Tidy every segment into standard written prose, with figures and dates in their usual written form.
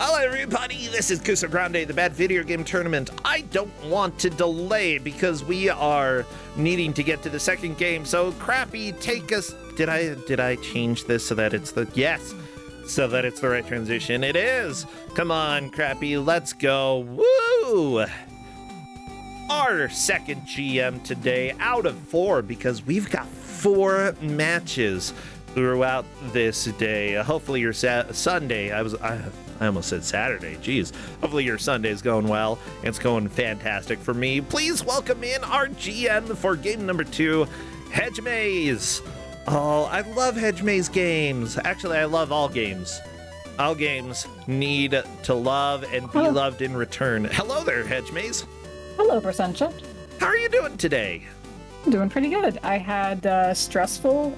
Hello everybody, this is Kusog7ande, the Bad Video Game Tournament. I don't want to delay because we are needing to get to the second game, so Crappy, take us... Did I change this so that it's the... Yes, so that it's the right transition. It is! Come on, Crappy, let's go. Woo! Our second GM today out of 4 because we've got 4 matches throughout this day. Hopefully your Sunday, I almost said Saturday, jeez. Hopefully your Sunday is going well. It's going fantastic for me. Please welcome in our GM for game number 2, Hedge Maze. Oh, I love Hedge Maze games. Actually, I love all games. All games need to love and be loved in return. Hello there, Hedge Maze. Hello, Percentia. How are you doing today? Doing pretty good. I had a stressful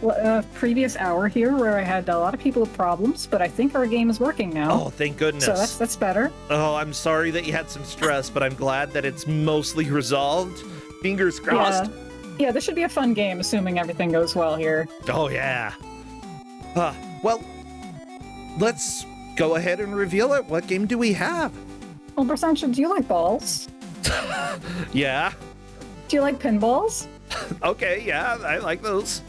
previous hour here where I had a lot of people with problems, but I think our game is working now. Oh, thank goodness. So that's better. Oh, I'm sorry that you had some stress, but I'm glad that it's mostly resolved. Fingers crossed. Yeah, this should be a fun game, assuming everything goes well here. Oh, yeah. Well, let's go ahead and reveal it. What game do we have? Well, Percentia, do you like balls? Yeah. Do you like pinballs? Okay, yeah, I like those.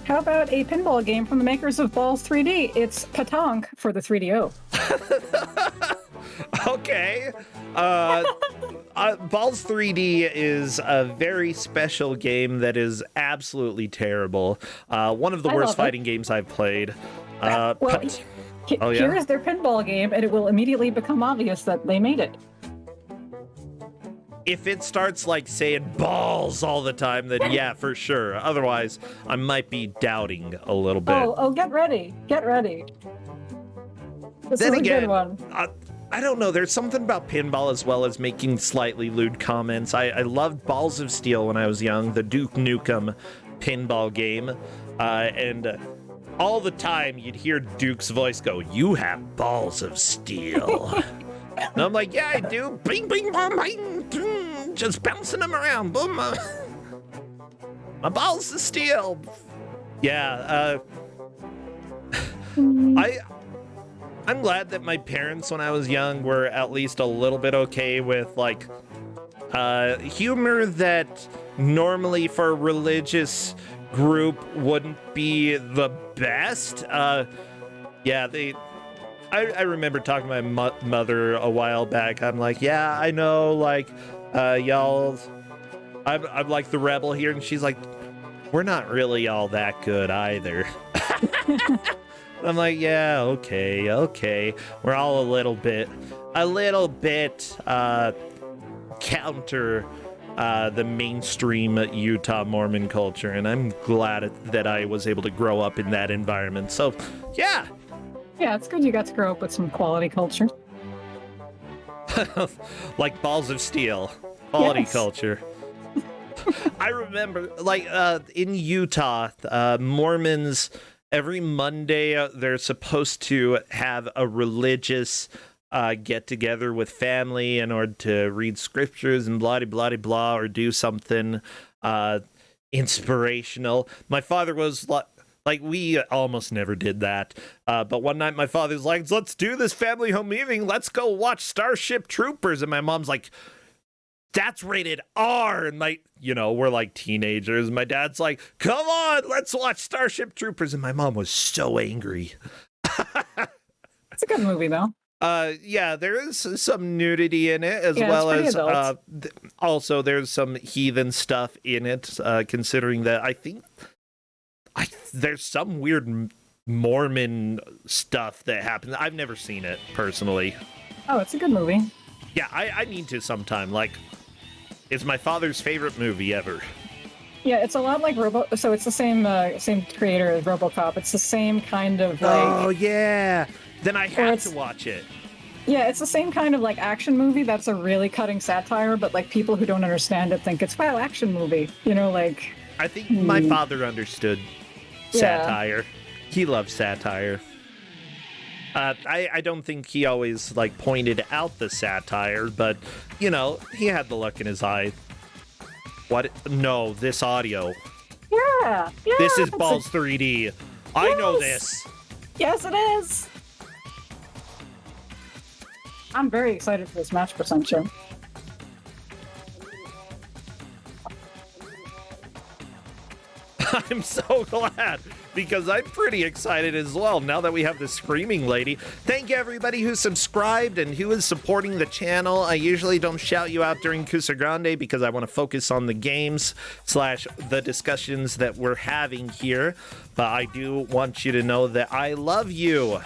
How about a pinball game from the makers of Balls 3D? It's PaTaank for the 3DO. Okay. Balls 3D is a very special game that is absolutely terrible. One of the worst fighting games I've played. Here is their pinball game, and it will immediately become obvious that they made it. If it starts like saying balls all the time, then yeah, for sure. Otherwise, I might be doubting a little bit. Oh, get ready. Get ready. This is a good one. I don't know. There's something about pinball as well as making slightly lewd comments. I loved Balls of Steel when I was young, the Duke Nukem pinball game. And all the time you'd hear Duke's voice go, "You have balls of steel." And I'm like, yeah, I do. Bing, bing, bong, bing. Just bouncing them around. Boom. My balls of steel. Yeah. I'm glad that my parents, when I was young, were at least a little bit okay with, like, humor that normally for a religious group wouldn't be the best. I remember talking to my mother a while back. I'm like, yeah, I know, like, y'all, I'm like the rebel here. And she's like, we're not really all that good either. I'm like, yeah, okay. We're all a little bit counter the mainstream Utah Mormon culture. And I'm glad that I was able to grow up in that environment. So, yeah. Yeah, it's good you got to grow up with some quality culture. Like Balls of Steel. Quality culture. I remember, like, in Utah, Mormons, every Monday, they're supposed to have a religious get-together with family in order to read scriptures and blah-de-blah-de-blah, or do something inspirational. My father was like, we almost never did that. But one night my father's like, let's do this family home evening. Let's go watch Starship Troopers. And my mom's like, that's rated R. And we're like teenagers. My dad's like, come on, let's watch Starship Troopers. And my mom was so angry. It's a good movie, though. Yeah, there is some nudity in it, as well as also there's some heathen stuff in it, considering that I think there's some weird Mormon stuff that happens. I've never seen it personally. Oh, it's a good movie. Yeah, I need to sometime. Like, it's my father's favorite movie ever. Yeah, it's a lot like so it's the same creator as RoboCop. It's the same kind of like... Oh, yeah. Then I have to watch it. Yeah, it's the same kind of like action movie that's a really cutting satire, but like people who don't understand it think it's, wow, action movie. Like... I think my father understood satire. He loves satire. I don't think he always like pointed out the satire, but he had the look in his eye. What? No, this audio. Yeah. This is Balls 3D. Yes. I know this. Yes, it is. I'm very excited for this match potential. I'm so glad, because I'm pretty excited as well now that we have the Screaming Lady. Thank you everybody who subscribed and who is supporting the channel. I usually don't shout you out during Kusog7ande because I want to focus on the games / the discussions that we're having here, but I do want you to know that I love you.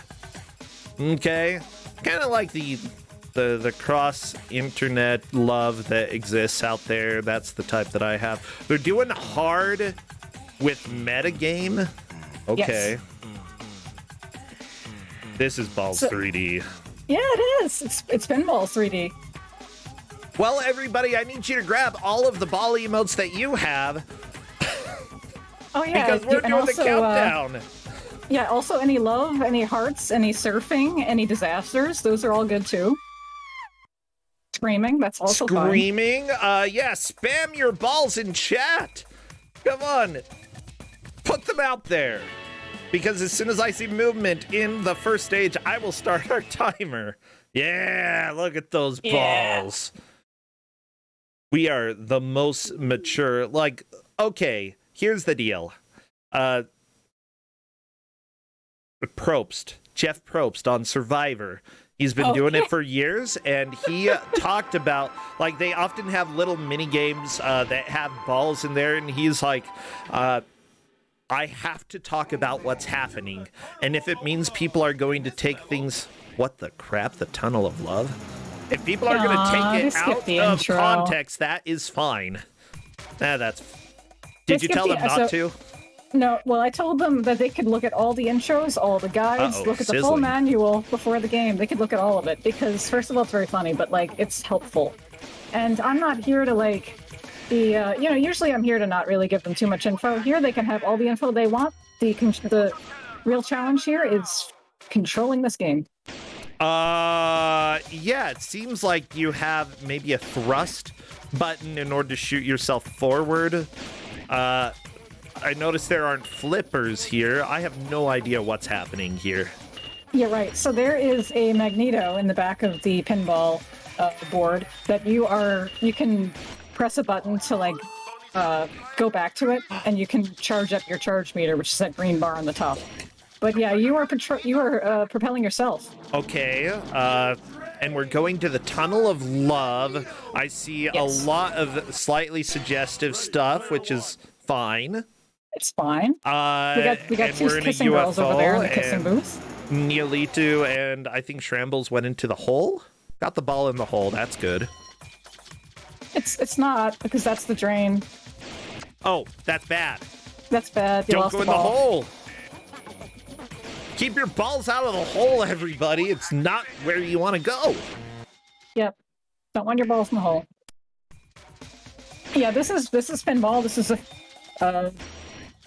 Okay? Kind of like the cross internet love that exists out there. That's the type that I have. They're doing hard with metagame. Okay. Yes. This is Balls 3D. Yeah, it is. It's Pinball 3D. Well, everybody, I need you to grab all of the ball emotes that you have. Oh yeah, because we're doing the countdown. Yeah, also any love, any hearts, any surfing, any disasters, those are all good too. Screaming, that's also fine. Screaming? Yeah, spam your balls in chat. Come on. Put them out there. Because as soon as I see movement in the first stage, I will start our timer. Yeah, look at those balls. We are the most mature. Like, okay, here's the deal. Probst, Jeff Probst on Survivor. He's been doing it for years, and he talked about, like, they often have little mini games that have balls in there, and he's like, I have to talk about what's happening, and if it means people are going to take things, what the crap, the Tunnel of Love? If people are going to take it out of context, that is fine. That's... Did you tell them not to? No, well, I told them that they could look at all the intros, all the guides, look at the full manual before the game. They could look at all of it, because first of all, it's very funny, but, like, it's helpful. And I'm not here to, like, be, you know, usually I'm here to not really give them too much info. Here they can have all the info they want. The real challenge here is controlling this game. Yeah, it seems like you have maybe a thrust button in order to shoot yourself forward. I noticed there aren't flippers here. I have no idea what's happening here. Yeah, right. So there is a magneto in the back of the pinball board that you can press a button to, like, go back to it, and you can charge up your charge meter, which is that green bar on the top. But yeah, you are propelling yourself. Okay, and we're going to the Tunnel of Love. I see a lot of slightly suggestive stuff, which is fine. It's fine. We got two kissing girls over there in the kissing booth. Neolitu and I think Shrambles went into the hole. Got the ball in the hole. That's good. It's not, because that's the drain. Oh, that's bad. That's bad. Don't go in the hole. Keep your balls out of the hole, everybody. It's not where you want to go. Yep. Don't want your balls in the hole. Yeah, this is pinball. This is a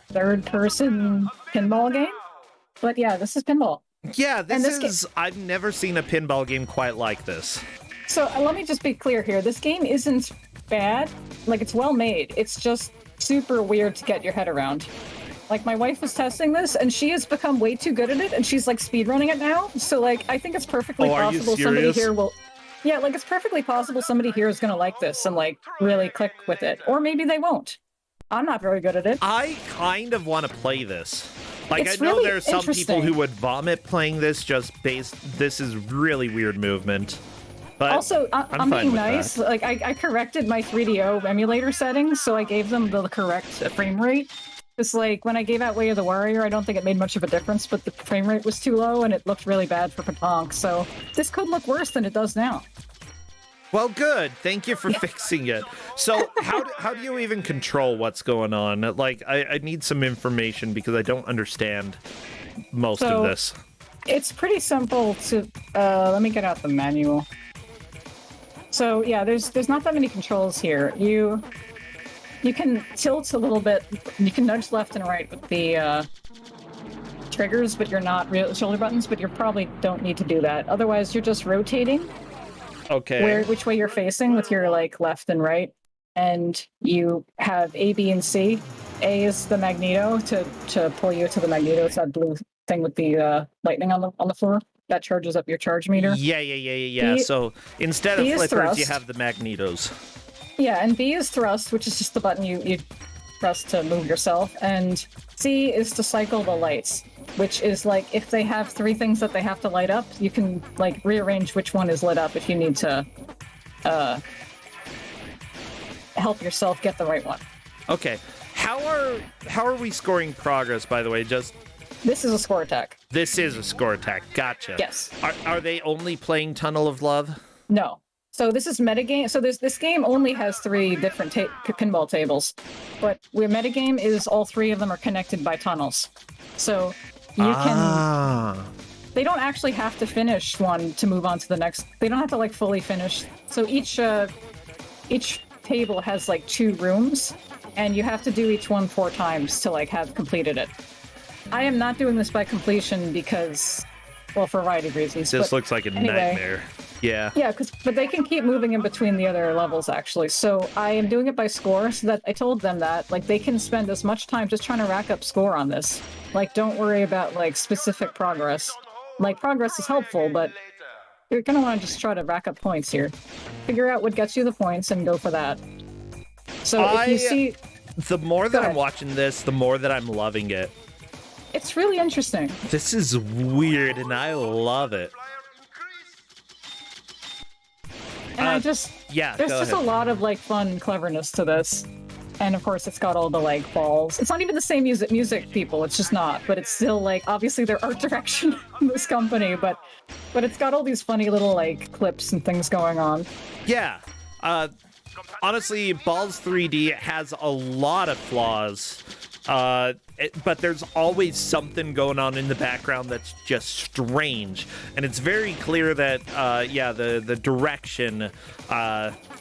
third-person pinball game. But yeah, this is pinball. Yeah, this is... I've never seen a pinball game quite like this. So let me just be clear here. This game isn't bad. Like, it's well made. It's just super weird to get your head around. Like, my wife was testing this, and she has become way too good at it, and she's, like, speedrunning it now. So, like, I think it's perfectly possible somebody here will... Yeah, like, it's perfectly possible somebody here is going to like this and, like, really click with it. Or maybe they won't. I'm not very good at it. I kind of want to play this. Like, I know there's some people who would vomit playing this just based... This is really weird movement. But also, I'm being nice. Like, I corrected my 3DO emulator settings, so I gave them the correct frame rate. It's like, when I gave out Way of the Warrior, I don't think it made much of a difference, but the frame rate was too low, and it looked really bad for PaTaank, so this could look worse than it does now. Well, good. Thank you for fixing it. So, how do you even control what's going on? Like, I need some information, because I don't understand most of this. It's pretty simple to... let me get out the manual. So, yeah, there's not that many controls here. You can tilt a little bit. You can nudge left and right with the triggers, but you're not real shoulder buttons. But you probably don't need to do that. Otherwise, you're just rotating. Okay. Which way you're facing with your like left and right, and you have A, B, and C. A is the magneto to pull you to the magneto. It's that blue thing with the lightning on the floor. that charges up your charge meter. Yeah. B, So instead of B is flippers, you thrust. have the magnetos. Yeah, and B is thrust, which is just the button you press to move yourself, and C is to cycle the lights, which is like if they have 3 things that they have to light up, you can like rearrange which one is lit up if you need to help yourself get the right one. Okay. How are we scoring progress, by the way? Just This is a score attack. this is a score attack. Gotcha. Yes. Are they only playing Tunnel of Love? No. So this is metagame. So this game only has 3 different pinball tables, but where metagame is all 3 of them are connected by tunnels. So you can. They don't actually have to finish one to move on to the next. They don't have to like fully finish. So each table has like 2 rooms, and you have to do each one 4 times to like have completed it. I am not doing this by completion because, well, for a variety of reasons. This looks like a nightmare. Yeah. Yeah, but they can keep moving in between the other levels, actually. So I am doing it by score, so that I told them that, like, they can spend as much time just trying to rack up score on this. Like, don't worry about, like, specific progress. Like, progress is helpful, but you're gonna want to just try to rack up points here. Figure out what gets you the points and go for that. So if you see... The more that I'm watching this, the more that I'm loving it. It's really interesting. This is weird, and I love it. And there's just a lot of like fun cleverness to this, and of course it's got all the like balls. It's not even the same music people. It's just not, but it's still like obviously their art direction in this company, but it's got all these funny little like clips and things going on. Yeah, honestly, Balls 3D has a lot of flaws. But there's always something going on in the background that's just strange, and it's very clear that the direction,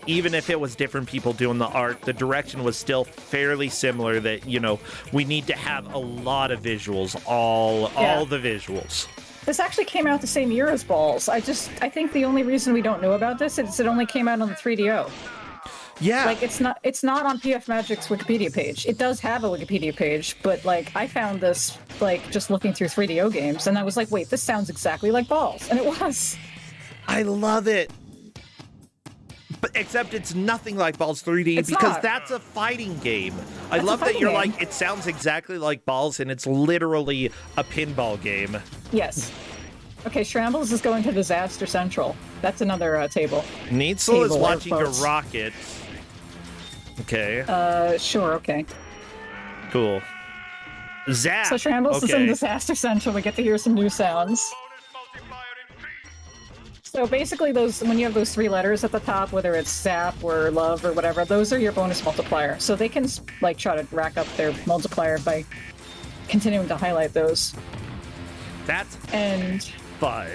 even if it was different people doing the art, the direction was still fairly similar. That, you know, we need to have a lot of visuals, all the visuals. This actually came out the same year as Balls. I think the only reason we don't know about this is it only came out on the 3DO. Yeah. Like, it's not on PF Magic's Wikipedia page. It does have a Wikipedia page, but, like, I found this, like, just looking through 3DO games, and I was like, wait, this sounds exactly like Balls. And it was. I love it. But except it's nothing like Balls 3D because that's a fighting game. I love that you're like, it sounds exactly like Balls, and it's literally a pinball game. Yes. Okay, Shrambles is going to Disaster Central. That's another table. Neitzel is watching a rocket. Okay. Sure, okay. Cool. Zap! So Shrambles is in Disaster Central. We get to hear some new sounds. So basically when you have those 3 letters at the top, whether it's Zap or Love or whatever, those are your bonus multiplier. So they can, like, try to rack up their multiplier by continuing to highlight those. That's fun.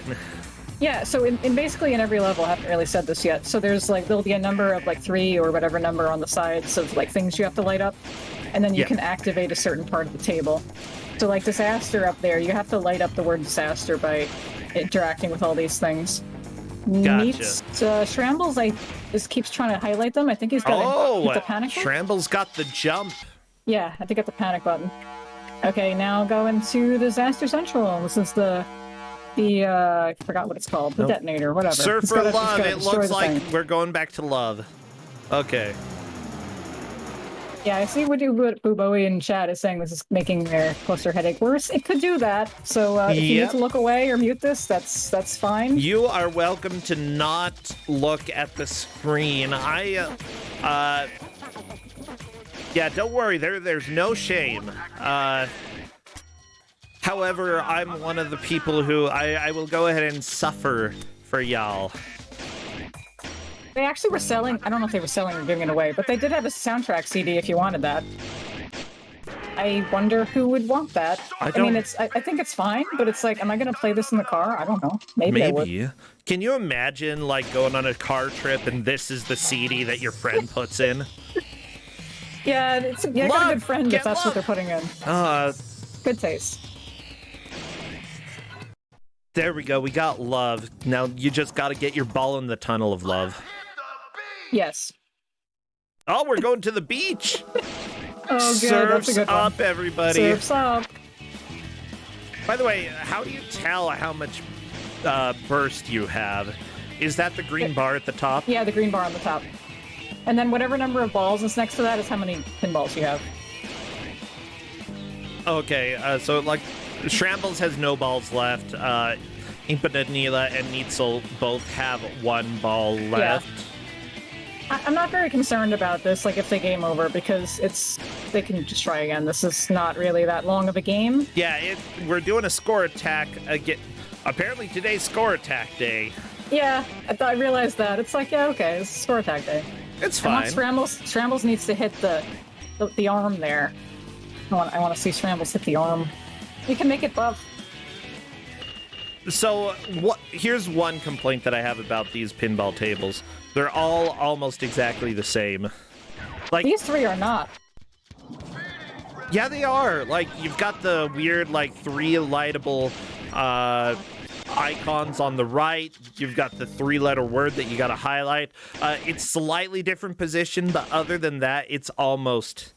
Yeah, so in basically in every level, I haven't really said this yet, so there'll be a number of like 3 or whatever number on the sides of like things you have to light up, and then you can activate a certain part of the table. So like Disaster up there, you have to light up the word Disaster by interacting with all these things. Gotcha. Shrambles, just keeps trying to highlight them. I think he's got the panic button. Shrambles got the jump. Yeah, I think got the panic button. Okay, now going to Disaster Central. This is the I forgot what it's called. The detonator, whatever. Surf for Love. It looks like we're going back to Love. Okay. Yeah, I see what Boo Bowie in chat is saying this is making their cluster headache worse. It could do that. So if you need to look away or mute this, that's fine. You are welcome to not look at the screen. Yeah, don't worry. There's no shame. However, I'm one of the people who I will go ahead and suffer for y'all. They actually were selling, I don't know if they were selling or giving it away, but they did have a soundtrack CD if you wanted that. I wonder who would want that. I mean, I think it's fine, but it's like, am I going to play this in the car? I don't know. Maybe I would. Can you imagine, like, going on a car trip and this is the CD that your friend puts in? Yeah, I got a good friend if that's what they're putting in. Good taste. There we go. We got Love. Now you just got to get your ball in the tunnel of love. Yes. Oh, we're going to the beach. Oh, good. Surf's That's a good one. up, everybody. Surf's up. By the way, how do you tell how much burst you have. Is that the green bar at the top? Yeah, the green bar on the top. And then whatever number of balls is next to that is how many pinballs you have. Okay, so like Shrambles has no balls left. Impananila and Neitzel both have one ball left. Yeah. I'm not very concerned about this, like if they game over, because they can just try again. This is not really that long of a game. Yeah, we're doing a score attack again. Apparently today's score attack day. Yeah, I realized that. It's like, yeah, okay, it's score attack day. It's fine. Shrambles needs to hit the arm there. I want to see Shrambles hit the arm. You can make it buff. So, here's one complaint that I have about these pinball tables. They're all almost exactly the same. Like, these three are not. Yeah, they are. Like, you've got the weird, like, 3 lightable icons on the right. You've got the 3-letter word that you gotta highlight. It's slightly different position, but other than that, it's almost...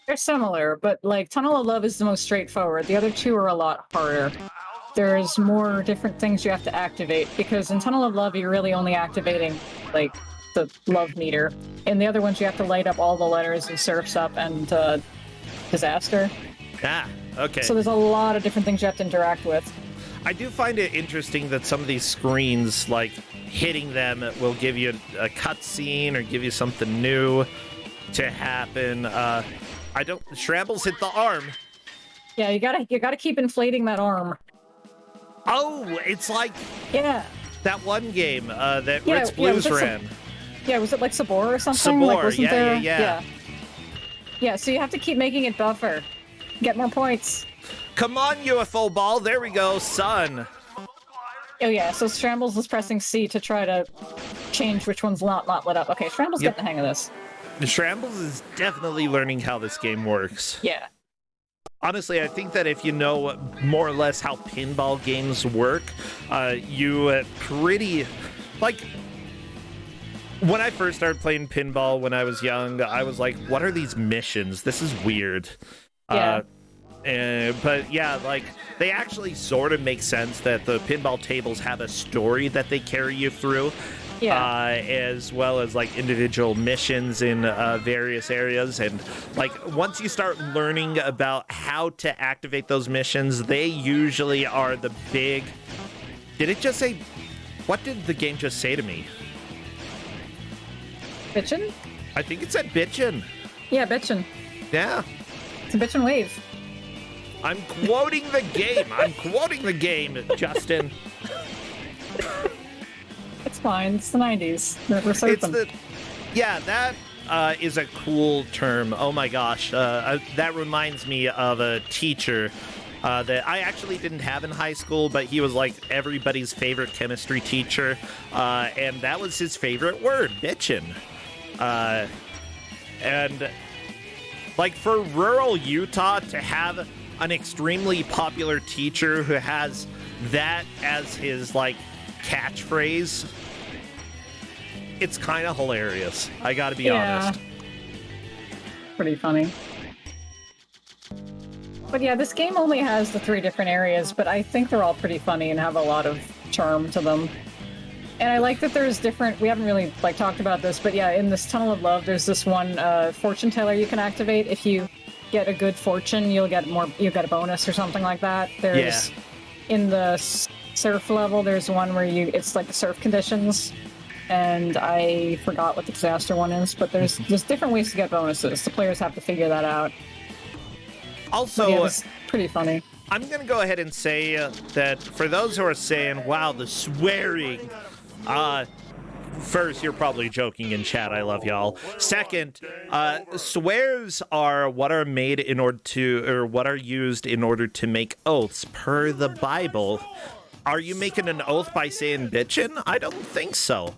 They're similar, but like Tunnel of Love is the most straightforward. The other two are a lot harder. There's more different things you have to activate, because in Tunnel of Love you're really only activating like the love meter. In the other ones you have to light up all the letters and Surf's Up and Disaster. Ah, okay. So there's a lot of different things you have to interact with. I do find it interesting that some of these screens, like hitting them, will give you a cutscene or give you something new to happen. Shrambles hit the arm. Yeah, you gotta keep inflating that arm. Oh, it's like that one game that Ritz Blues ran. Was it like Sabor or something? Sabor, like, wasn't there... yeah. Yeah, so you have to keep making it buffer. Get more points. Come on, UFO ball. There we go, son. Oh yeah, so Shrambles is pressing C to try to change which one's not lit up. Okay, Shrambles getting the hang of this. Shrambles is definitely learning how this game works. Yeah. Honestly, I think that if you know more or less how pinball games work, you pretty... Like, when I first started playing pinball when I was young, I was like, what are these missions? This is weird. Yeah. But yeah, like, they actually sort of make sense that the pinball tables have a story that they carry you through. Yeah. As well as like individual missions in various areas, and like once you start learning about how to activate those missions, they usually are the big... Did it just say... What did the game just say to me? Bitchin'? I think it said bitchin'. Yeah, bitchin'. Yeah. It's a bitchin' wave. I'm quoting the game. I'm quoting the game, Justin. It's fine. It's the 90s. We're surfing. That is a cool term. Oh my gosh. That reminds me of a teacher that I actually didn't have in high school, but he was like everybody's favorite chemistry teacher. And that was his favorite word, bitchin'. And like for rural Utah to have an extremely popular teacher who has that as his like catchphrase, it's kind of hilarious. I gotta be honest. Pretty funny. But yeah, this game only has the 3 different areas, but I think they're all pretty funny and have a lot of charm to them. And I like that there's different... We haven't really like talked about this, but yeah, in this Tunnel of Love, there's this one fortune teller you can activate. If you get a good fortune, you'll get a bonus or something like that. There's in the surf level, there's one where it's like the surf conditions, and I forgot what the disaster one is, but there's different ways to get bonuses. The players have to figure that out. Also, it's pretty funny. I'm gonna go ahead and say that for those who are saying, wow, the swearing, first, you're probably joking in chat. I love y'all. Second, swears are what are made in order to, or what are used in order to make oaths per the Bible. Are you making an oath by saying bitchin'? I don't think so.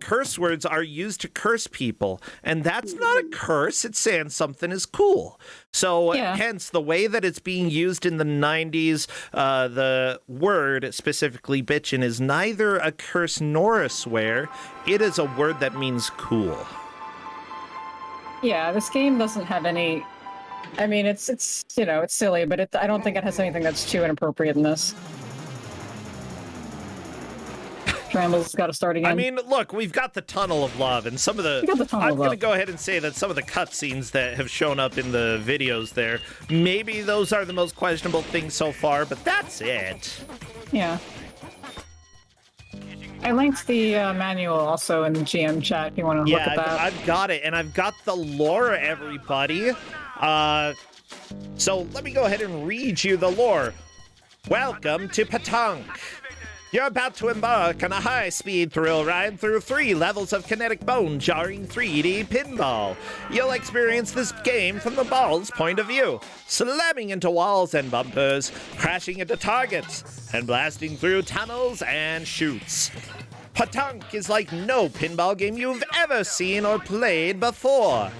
Curse words are used to curse people, and that's not a curse. It's saying something is cool. So hence the way that it's being used in the 90s, the word, specifically bitchin', is neither a curse nor a swear. It is a word that means cool. Yeah, this game doesn't have any... I mean, it's silly, but I don't think it has anything that's too inappropriate in this. Scrambles got to start again. I mean, look, we've got the Tunnel of Love, and some of the... I'm going to go ahead and say that some of the cutscenes that have shown up in the videos there, maybe those are the most questionable things so far, but that's it. Yeah. I linked the manual also in the GM chat if you want to look at that. Yeah, I've got it, and I've got the lore, everybody. So let me go ahead and read you the lore. Welcome to PaTaank. You're about to embark on a high-speed thrill ride through 3 levels of kinetic bone-jarring 3D pinball. You'll experience this game from the ball's point of view, slamming into walls and bumpers, crashing into targets, and blasting through tunnels and chutes. PaTaank is like no pinball game you've ever seen or played before.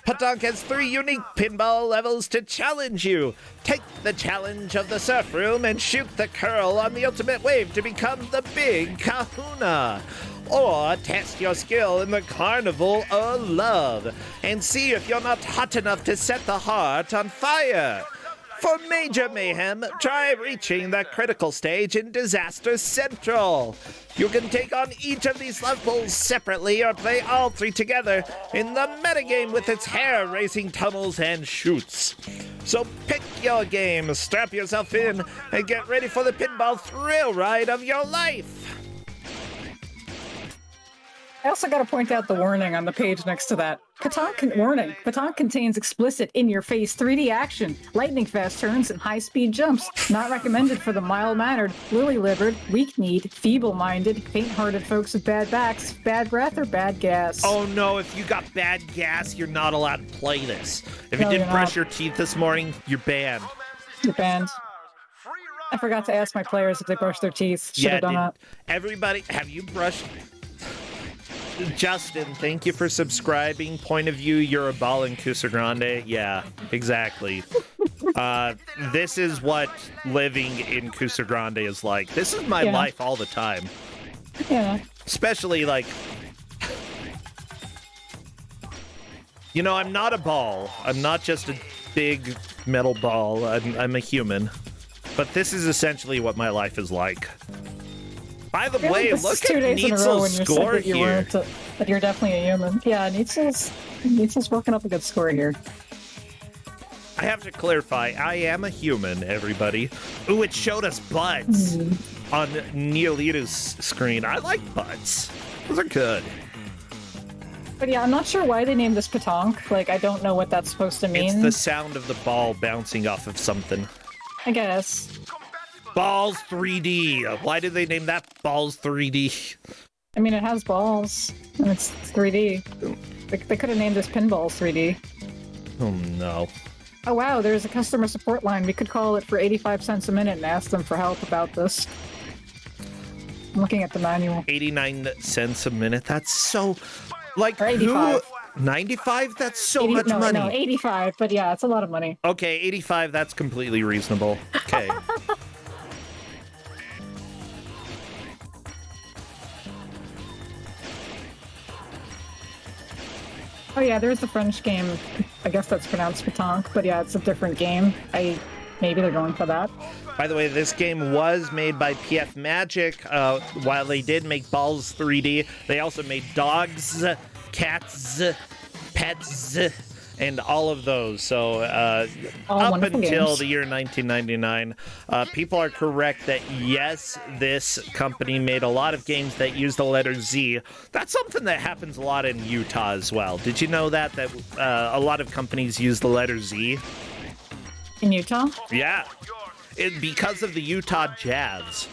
PaTaank has 3 unique pinball levels to challenge you. Take the challenge of the surf room and shoot the curl on the ultimate wave to become the big kahuna. Or test your skill in the carnival of love and see if you're not hot enough to set the heart on fire. For major mayhem, try reaching the critical stage in Disaster Central. You can take on each of these levels separately or play all 3 together in the metagame with its hair-raising tunnels and chutes. So pick your game, strap yourself in, and get ready for the pinball thrill ride of your life. I also got to point out the warning on the page next to that. PaTaank contains explicit, in-your-face 3D action, lightning-fast turns, and high-speed jumps. Not recommended for the mild-mannered, lily-livered, weak-kneed, feeble-minded, faint-hearted folks with bad backs, bad breath, or bad gas. Oh no, if you got bad gas, you're not allowed to play this. If you didn't brush your teeth this morning, you're banned. You're banned. I forgot to ask my players if they brushed their teeth. Should have done that. Everybody, have you brushed... Justin, thank you for subscribing. Point of view, you're a ball in Kusog7ande. Yeah, exactly. This is what living in Kusog7ande is like. This is my life all the time. Yeah. Especially, like... You know, I'm not a ball. I'm not just a big metal ball. I'm a human. But this is essentially what my life is like. By the way, look at Neitzel's score here. But you're definitely a human. Yeah, Neitzel's working up a good score here. I have to clarify, I am a human, everybody. Ooh, it showed us butts on Neolita's screen. I like butts. Those are good. But yeah, I'm not sure why they named this PaTaank. Like, I don't know what that's supposed to mean. It's the sound of the ball bouncing off of something. I guess. Balls 3D. Why did they name that Balls 3D? I mean, it has balls, and it's 3D. They could have named this Pinballs 3D. Oh, no. Oh, wow, there's a customer support line. We could call it for 85 cents a minute and ask them for help about this. I'm looking at the manual. 89 cents a minute? That's so... Like, or 85. 95? That's so much money. No, 85, but yeah, it's a lot of money. Okay, 85, that's completely reasonable. Okay. Oh yeah, there's the French game. I guess that's pronounced PaTaank, but yeah, it's a different game. Maybe they're going for that. By the way, this game was made by PF Magic. While they did make Balls 3D, they also made dogs, cats, pets, and all of those. So up until the year 1999, people are correct that yes, this company made a lot of games that use the letter Z. That's something that happens a lot in Utah as well. Did you know that a lot of companies use the letter Z? In Utah? Yeah. Because of the Utah Jazz.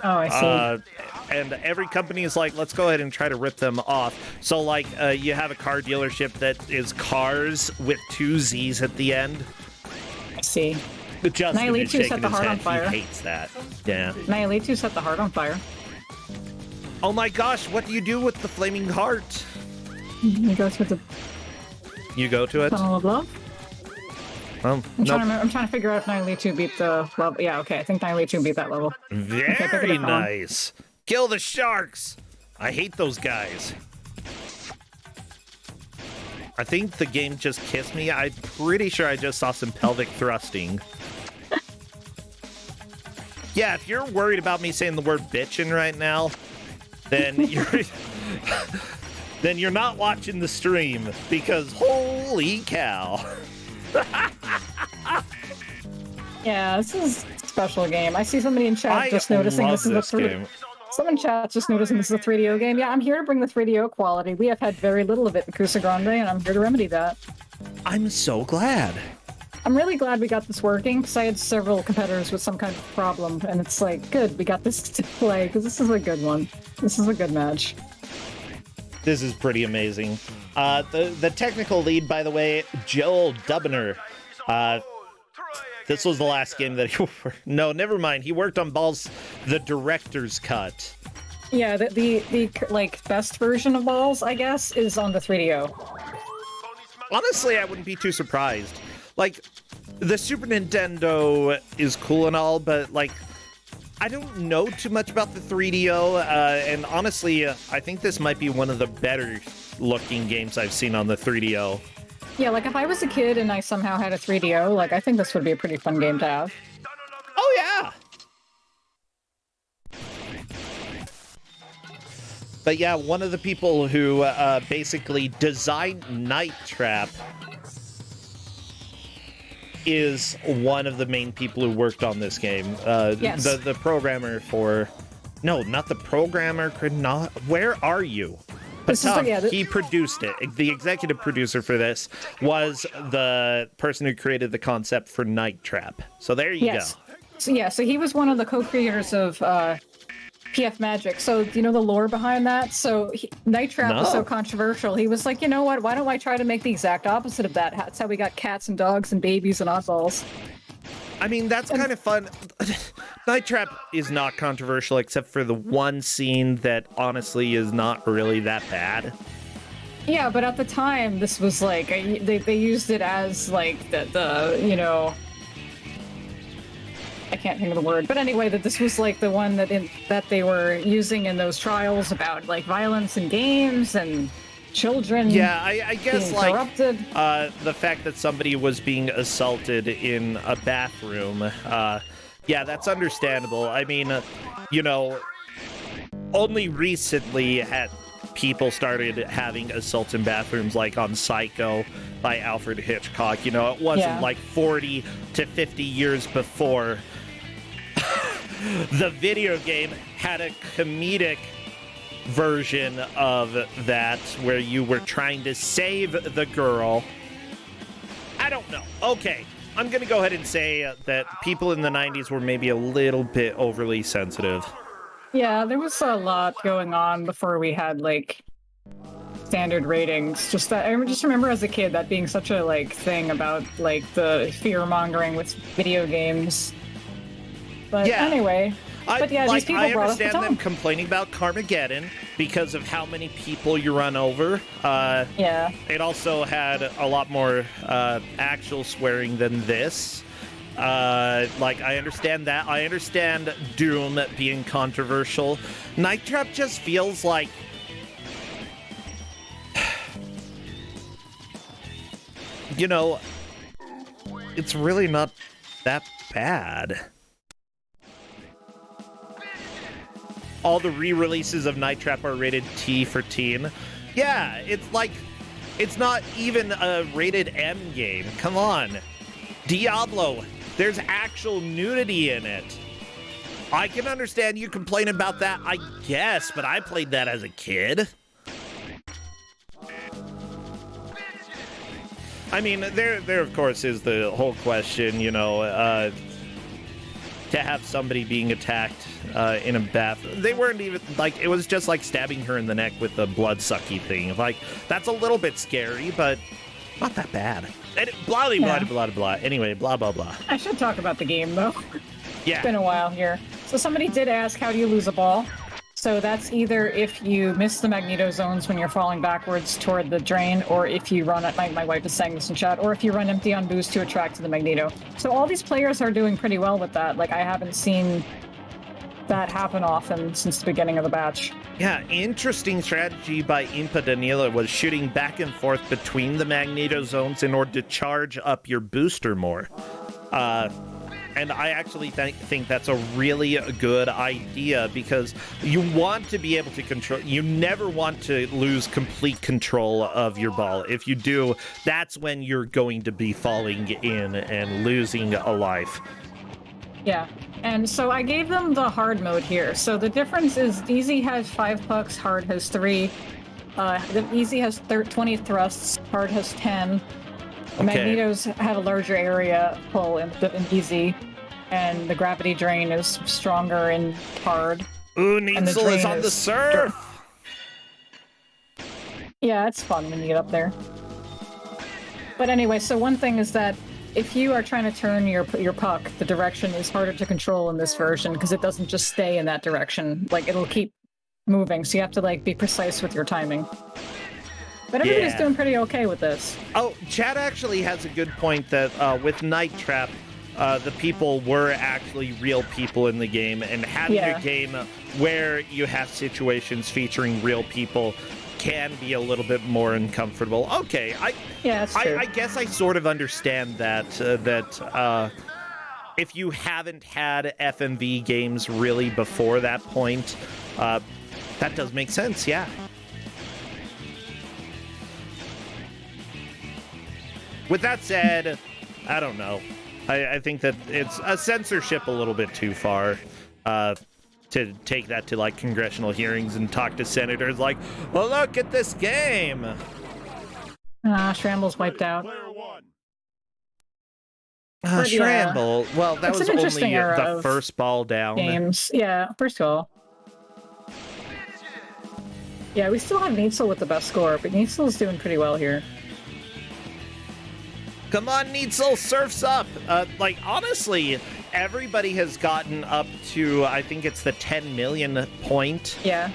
Oh, I see. And every company is like, let's go ahead and try to rip them off. So, like, you have a car dealership that is cars with 2 Z's at the end. I see. Justin is shaking set the his heart head. on fire. He hates that. Yeah. Nihilate set the heart on fire. Oh my gosh, what do you do with the flaming heart? You go to the... You go to it? Tunnel of Love? I'm trying to figure out if Nihilate 2 beat the level. Yeah, okay, I think Nihilate 2 beat that level. Very nice. Kill the sharks. I hate those guys. I think the game just kissed me. I'm pretty sure I just saw some pelvic thrusting. Yeah, if you're worried about me saying the word bitchin' right now, then you're then you're not watching the stream, because holy cow. Yeah, this is a special game. I see somebody in chat just noticing this is a Someone in chat just noticing this is a 3DO game. Yeah, I'm here to bring the 3DO quality. We have had very little of it in Kusog7ande, and I'm here to remedy that. I'm so glad. I'm really glad we got this working, because I had several competitors with some kind of problem, and it's like, good, we got this to play, because this is a good one. This is a good match. This is pretty amazing. The technical lead, by the way, Joel Dubner. This was the last game that he worked. No, never mind. He worked on Balls, the director's cut. Yeah, the like best version of Balls, I guess, is on the 3DO. Honestly, I wouldn't be too surprised. Like, the Super Nintendo is cool and all, but like, I don't know too much about the 3DO, and honestly, I think this might be one of the better looking games I've seen on the 3DO. Yeah, like if I was a kid and I somehow had a 3DO, like I think this would be a pretty fun game to have. Oh yeah! But yeah, one of the people who basically designed Night Trap is one of the main people who worked on this game. Yes. The programmer for... No, not the programmer. Where are you? PaTaank, he produced it. The executive producer for this was the person who created the concept for Night Trap. So there you go. So he was one of the co-creators of PF Magic. So do you know the lore behind that? So Night Trap was so controversial. He was like, you know what? Why don't I try to make the exact opposite of that? That's how we got cats and dogs and babies and oddballs. I mean, that's kind of fun. Night Trap is not controversial except for the one scene that honestly is not really that bad. Yeah, but at the time, this was like, they used it as like the you know, I can't think of the word, but anyway, that this was like the one that they were using in those trials about like violence in games and children. Yeah, I guess like corrupted. The fact that somebody was being assaulted in a bathroom, yeah, that's understandable. I mean, you know, only recently had people started having assaults in bathrooms, like on Psycho by Alfred Hitchcock. You know, it wasn't like 40 to 50 years before the video game had a comedic version of that where you were trying to save the girl. I don't know. Okay, I'm gonna go ahead and say that people in the 90s were maybe a little bit overly sensitive. Yeah, there was a lot going on before we had like standard ratings. Just that I just remember as a kid that being such a like thing about like the fear mongering with video games. But anyway. But yeah, these people I brought up understand them PaTaank. complaining about Carmageddon because of how many people you run over. Yeah. It also had a lot more actual swearing than this. Like, I understand that. I understand Doom being controversial. Night Trap just feels like... You know, it's really not that bad. All the re-releases of Night Trap are rated T for teen. Yeah, it's like, it's not even a rated M game. Come on. Diablo, there's actual nudity in it. I can understand you complain about that, I guess, but I played that as a kid. I mean, there of course is the whole question, you know, to have somebody being attacked in a bath. They weren't even, like, it was just like stabbing her in the neck with the blood-sucky thing. Like, that's a little bit scary, but not that bad. And blah, blah, blah, blah, blah. Anyway, blah, blah, blah. I should talk about the game, though. Yeah. It's been a while here. So somebody did ask, how do you lose a ball? So that's either if you miss the magneto zones when you're falling backwards toward the drain, or if you run, my wife is saying this in chat, or if you run empty on boost to attract to the magneto. So all these players are doing pretty well with that. Like, I haven't seen that happen often since the beginning of the batch. Yeah, interesting strategy by Impa Danila was shooting back and forth between the magneto zones in order to charge up your booster more. And I actually think that's a really good idea, because you want to be able to control. You never want to lose complete control of your ball. If you do, that's when you're going to be falling in and losing a life. Yeah, and so I gave them the hard mode here. So the difference is easy has 5 pucks, hard has 3. The easy has 20 thrusts, hard has 10. Okay. Magneto's had a larger area pull in easy, and the gravity drain is stronger in hard. Ooh, Neitzel is on the surf! Yeah, it's fun when you get up there. But anyway, so one thing is that if you are trying to turn your puck, the direction is harder to control in this version, because it doesn't just stay in that direction. Like, it'll keep moving, so you have to, like, be precise with your timing. But everybody's doing pretty okay with this. Oh, Chad actually has a good point that with Night Trap, the people were actually real people in the game, and having a game where you have situations featuring real people can be a little bit more uncomfortable. Okay, that's true. I guess I sort of understand that, if you haven't had FMV games really before that point, that does make sense, yeah. With that said, I don't know. I think that it's a censorship a little bit too far to take that to, like, congressional hearings and talk to senators like, well, look at this game. Shramble's wiped out. Shramble. Well, that was only the first ball down. Games. Yeah, first goal. Yeah, we still have Neitzel with the best score, but Neitzel's doing pretty well here. Come on, Neitzel, surf's up. Like, honestly, everybody has gotten up to, I think it's the 10 million point. Yeah.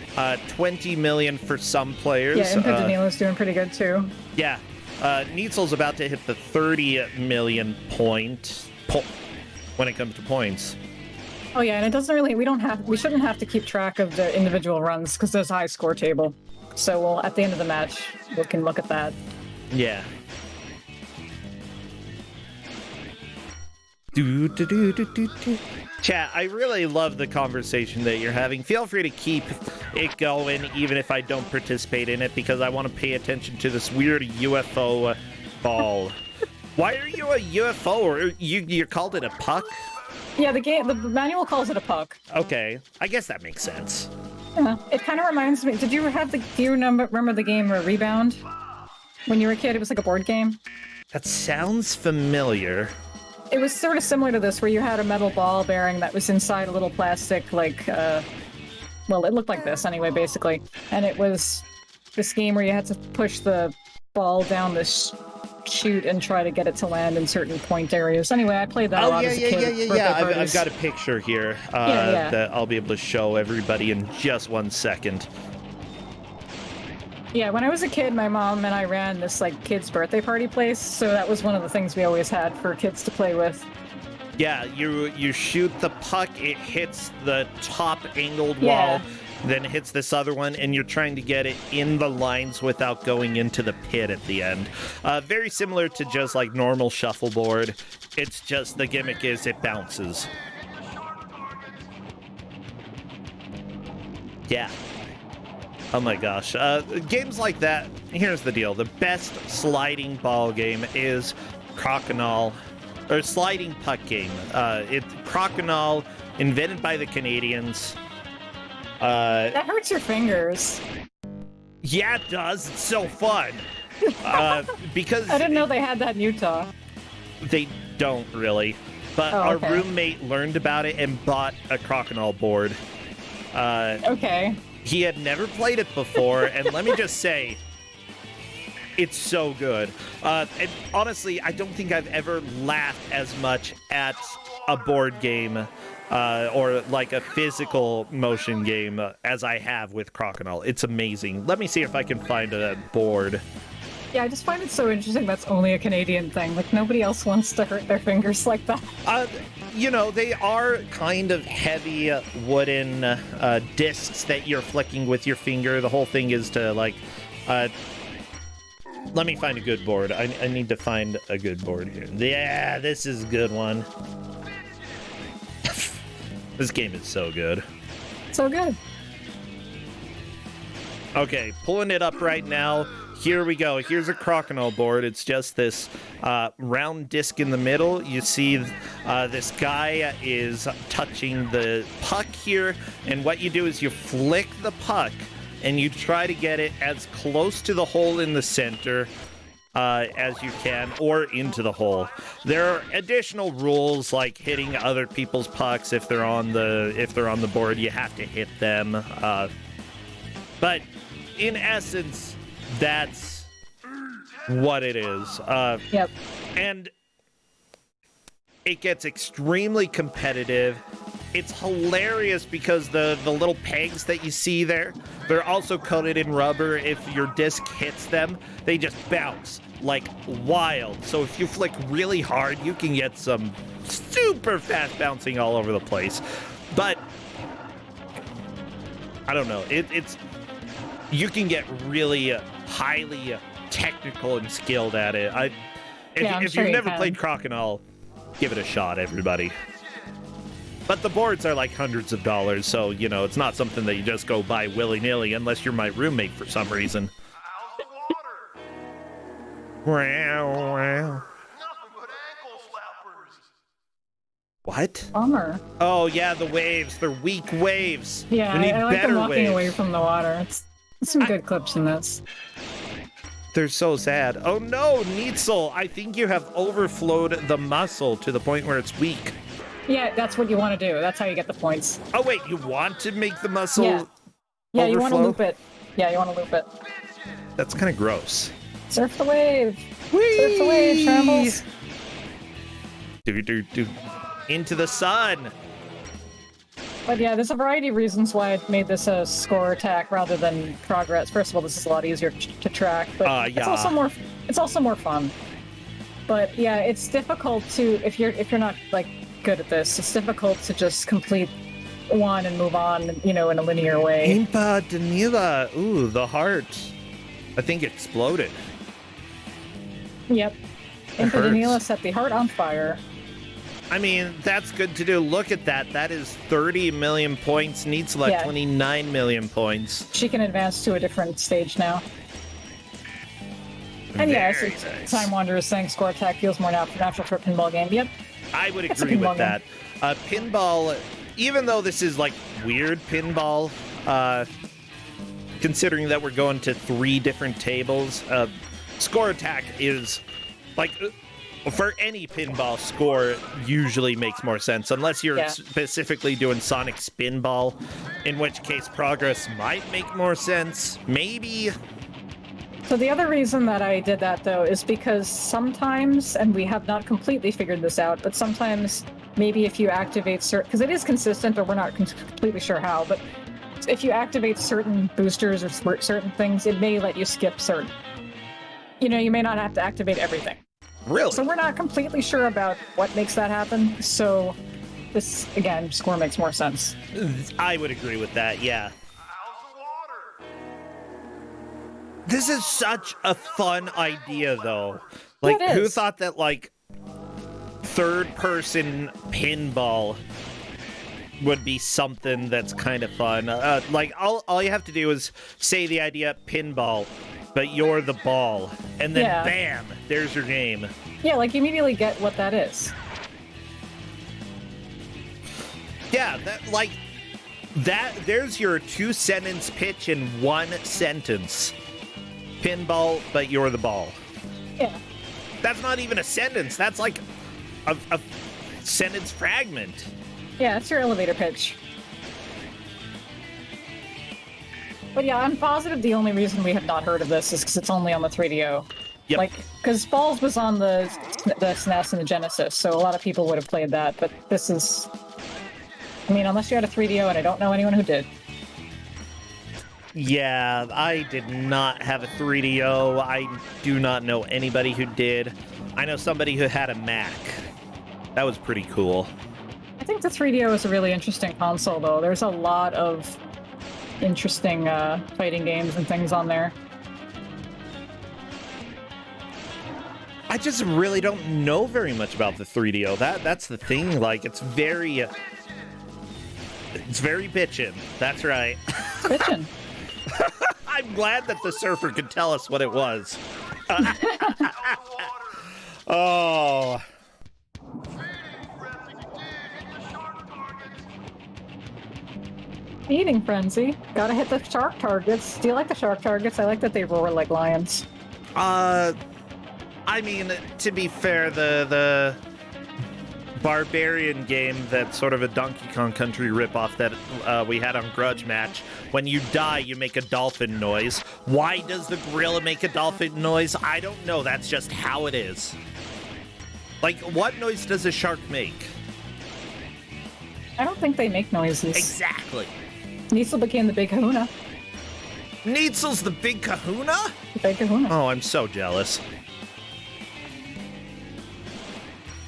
20 million for some players. Yeah, and Danilo's doing pretty good, too. Yeah. Neitzel's about to hit the 30 million point when it comes to points. Oh, yeah, and it doesn't really, we shouldn't have to keep track of the individual runs, because there's a high score table. So we'll, at the end of the match, we can look at that. Yeah. Chat, I really love the conversation that you're having. Feel free to keep it going, even if I don't participate in it, because I want to pay attention to this weird UFO ball. Why are you a UFO? Or you called it a puck? Yeah, the manual calls it a puck. Okay, I guess that makes sense. Yeah, it kind of reminds me. Do you remember the game Rebound? When you were a kid, it was like a board game. That sounds familiar. It was sort of similar to this, where you had a metal ball bearing that was inside a little plastic, like, well, it looked like this anyway, basically. And it was this game where you had to push the ball down this chute and try to get it to land in certain point areas. Anyway, I played that a lot as a kid. I've got a picture here that I'll be able to show everybody in just 1 second. Yeah, when I was a kid, my mom and I ran this, like, kids' birthday party place, so that was one of the things we always had for kids to play with. Yeah, you shoot the puck, it hits the top angled wall, then hits this other one, and you're trying to get it in the lines without going into the pit at the end. Very similar to just, like, normal shuffleboard. It's just the gimmick is it bounces. Yeah. Oh my gosh. Games like that, here's the deal. The best sliding ball game is Crocodile, or sliding puck game. It's Crocodile, invented by the Canadians. That hurts your fingers. Yeah, it does. It's so fun. Because I didn't know they had that in Utah. They don't really. But our roommate learned about it and bought a Crocodile board. Okay. He had never played it before, and let me just say, it's so good. And honestly, I don't think I've ever laughed as much at a board game or like a physical motion game as I have with Crocodile. It's amazing. Let me see if I can find a board. Yeah, I just find it so interesting that's only a Canadian thing. Like, nobody else wants to hurt their fingers like that. You know, they are kind of heavy wooden discs that you're flicking with your finger. The whole thing is to, like... let me find a good board. I need to find a good board here. Yeah, this is a good one. This game is so good. So good. Okay, pulling it up right now. Here we go. Here's a Crocodile board. It's just this round disc in the middle. You see this guy is touching the puck here, and what you do is you flick the puck, and you try to get it as close to the hole in the center as you can, or into the hole. There are additional rules like hitting other people's pucks if they're on the board. You have to hit them. But in essence, that's what it is. Yep. And it gets extremely competitive. It's hilarious because the little pegs that you see there, they're also coated in rubber. If your disc hits them, they just bounce like wild. So if you flick really hard, you can get some super fast bouncing all over the place. But I don't know. It's you can get really highly technical and skilled at it. If you've never played Crocodile, give it a shot, everybody. But the boards are like hundreds of dollars, so, you know, it's not something that you just go buy willy-nilly unless you're my roommate for some reason. Wow. What? Bummer. Oh, yeah, the waves. They're weak waves. Yeah, we need I like better them walking waves. away from the water. It's some good clips in this. They're so sad. Oh no, Neitzel, I think you have overflowed the muscle to the point where it's weak. Yeah, that's what you want to do. That's how you get the points. Oh wait, you want to make the muscle Yeah, overflow? you want to loop it. Yeah, you want to loop it. That's kind of gross. Surf the wave. Whee! Surf the wave, Shambles. Do. Into the sun. But yeah, there's a variety of reasons why I made this a score attack rather than progress. First of all, this is a lot easier to track, but yeah. it's also more fun. But yeah, it's difficult to if you're not like good at this. It's difficult to just complete one and move on, you know, in a linear way. Impa Danila. Ooh, the heart. I think exploded. Yep. That Impa Danila hurts. set the heart on fire. I mean, that's good to do. Look at that. That is 30 million points. Neitzel at 29 million points. She can advance to a different stage now. And yes, Very it's nice. Time Wanderers saying score attack feels more natural for a pinball game. Yep. I would That's a agree with pinball that. Pinball, even though this is like weird pinball, considering that we're going to 3 different tables, score attack is like for any pinball, score usually makes more sense unless you're specifically doing Sonic Spinball, in which case progress might make more sense. Maybe. So the other reason that I did that, though, is because sometimes, and we have not completely figured this out, but sometimes maybe if you activate certain, because it is consistent, or we're not completely sure how, but if you activate certain boosters or certain things, it may let you skip certain. You know, you may not have to activate everything. Really? So we're not completely sure about what makes that happen. So this, again, score makes more sense. I would agree with that, yeah. This is such a fun idea, though. Like, it is. who thought that, like, third-person pinball would be something that's kind of fun? Like, all you have to do is say the idea pinball, but you're the ball, and then bam, there's your game. Yeah, like, you immediately get what that is. Yeah, there's your 2-sentence pitch in 1 sentence. Pinball, but you're the ball. Yeah. That's not even a sentence. That's like a sentence fragment. Yeah, it's your elevator pitch. But yeah, I'm positive the only reason we have not heard of this is because it's only on the 3DO. Yep. Like, because Balls was on the SNES and the Genesis, so a lot of people would have played that, but this is... I mean, unless you had a 3DO, and I don't know anyone who did. Yeah, I did not have a 3DO. I do not know anybody who did. I know somebody who had a Mac. That was pretty cool. I think the 3DO is a really interesting console, though. There's a lot of interesting fighting games and things on there. I just really don't know very much about the 3DO. That's the thing. Like, it's very... It's very bitchin'. That's right. Bitchin'. I'm glad that the surfer could tell us what it was. Oh. Eating frenzy. Gotta hit the shark targets. Do you like the shark targets? I like that they roar like lions. I mean, to be fair, the barbarian game that's sort of a Donkey Kong Country ripoff that we had on Grudge Match, when you die, you make a dolphin noise. Why does the gorilla make a dolphin noise? I don't know. That's just how it is. Like, what noise does a shark make? I don't think they make noises. Exactly. Niesel became the big kahuna. Neitzel's the big kahuna? The big kahuna. Oh, I'm so jealous.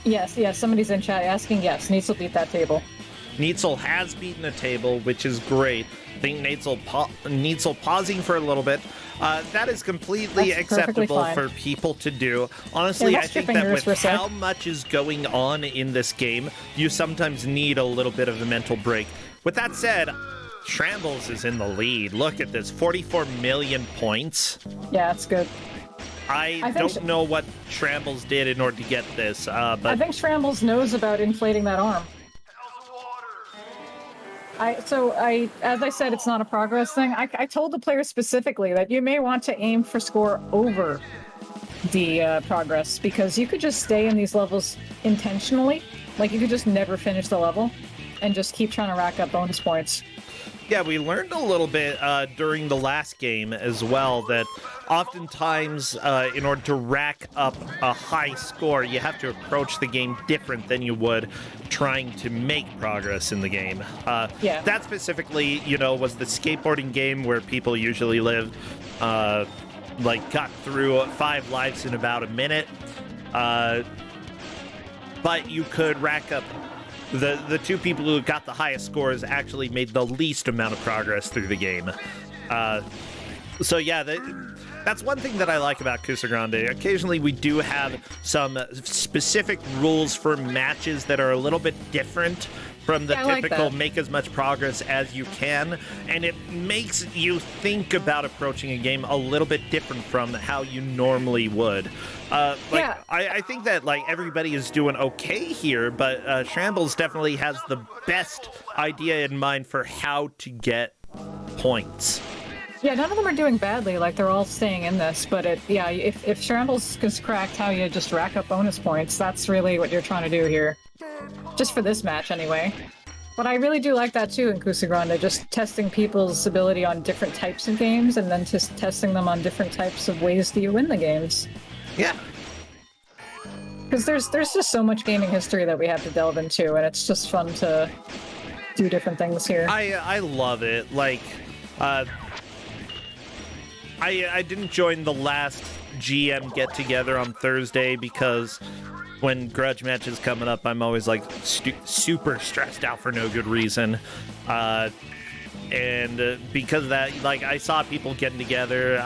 Yes, somebody's in chat asking, yes, Niesel beat that table. Neitzel has beaten a table, which is great. I think Neitzel pausing for a little bit. That is completely That's perfectly acceptable fine. for people to do. Honestly, Yeah, I rest your think that fingers with for a sec. how much is going on in this game, you sometimes need a little bit of a mental break. With that said, Shrambles is in the lead. Look at this, 44 million points. Yeah, it's good. I don't know what Shrambles did in order to get this, but I think Shrambles knows about inflating that arm. As I said, it's not a progress thing. I told the player specifically that you may want to aim for score over the progress, because you could just stay in these levels intentionally. Like, you could just never finish the level and just keep trying to rack up bonus points. yeah, we learned a little bit during the last game as well that oftentimes in order to rack up a high score, you have to approach the game different than you would trying to make progress in the game. Yeah. That specifically, was the skateboarding game where people usually lived, got through 5 lives in about a minute. But you could rack up the 2 people who got the highest scores actually made the least amount of progress through the game. So yeah, that's one thing that I like about Kusog7ande. Occasionally we do have some specific rules for matches that are a little bit different from the typical like make as much progress as you can, and it makes you think about approaching a game a little bit different from how you normally would. I think that everybody is doing okay here, but Shrambles definitely has the best idea in mind for how to get points. Yeah, none of them are doing badly. Like, they're all staying in this. But if Shrambles has cracked how you just rack up bonus points, that's really what you're trying to do here. Just for this match, anyway. But I really do like that, too, in Kusog7ande, just testing people's ability on different types of games, and then just testing them on different types of ways that you win the games. Yeah. Because there's just so much gaming history that we have to delve into, and it's just fun to do different things here. I love it. I didn't join the last GM get-together on Thursday because when Grudge Match is coming up, I'm always super stressed out for no good reason. And because of that, I saw people getting together.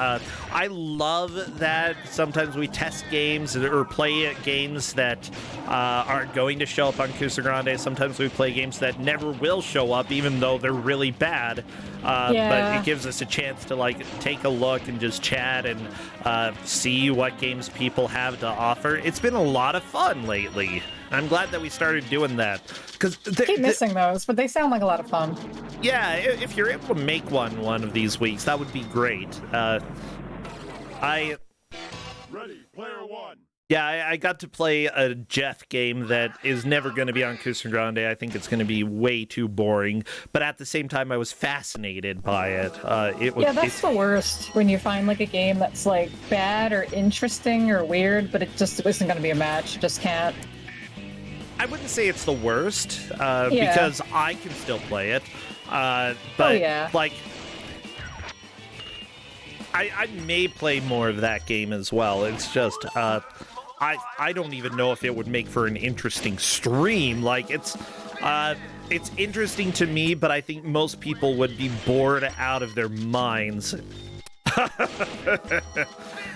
I love that sometimes we test games or play games that aren't going to show up on Kusog7ande. Sometimes we play games that never will show up, even though they're really bad. But it gives us a chance to take a look and just chat and see what games people have to offer. It's been a lot of fun lately. I'm glad that we started doing that. I keep missing those, but they sound like a lot of fun. Yeah, if you're able to make one of these weeks, that would be great. Ready, player one. Yeah, I got to play a Jeff game that is never going to be on Kusog7ande. I think it's going to be way too boring. But at the same time, I was fascinated by it. That's the worst, when you find a game that's bad or interesting or weird, but it just isn't going to be a match. It just can't. I wouldn't say it's the worst, because I can still play it. I may play more of that game as well. It's just, I don't even know if it would make for an interesting stream. It's interesting to me, but I think most people would be bored out of their minds.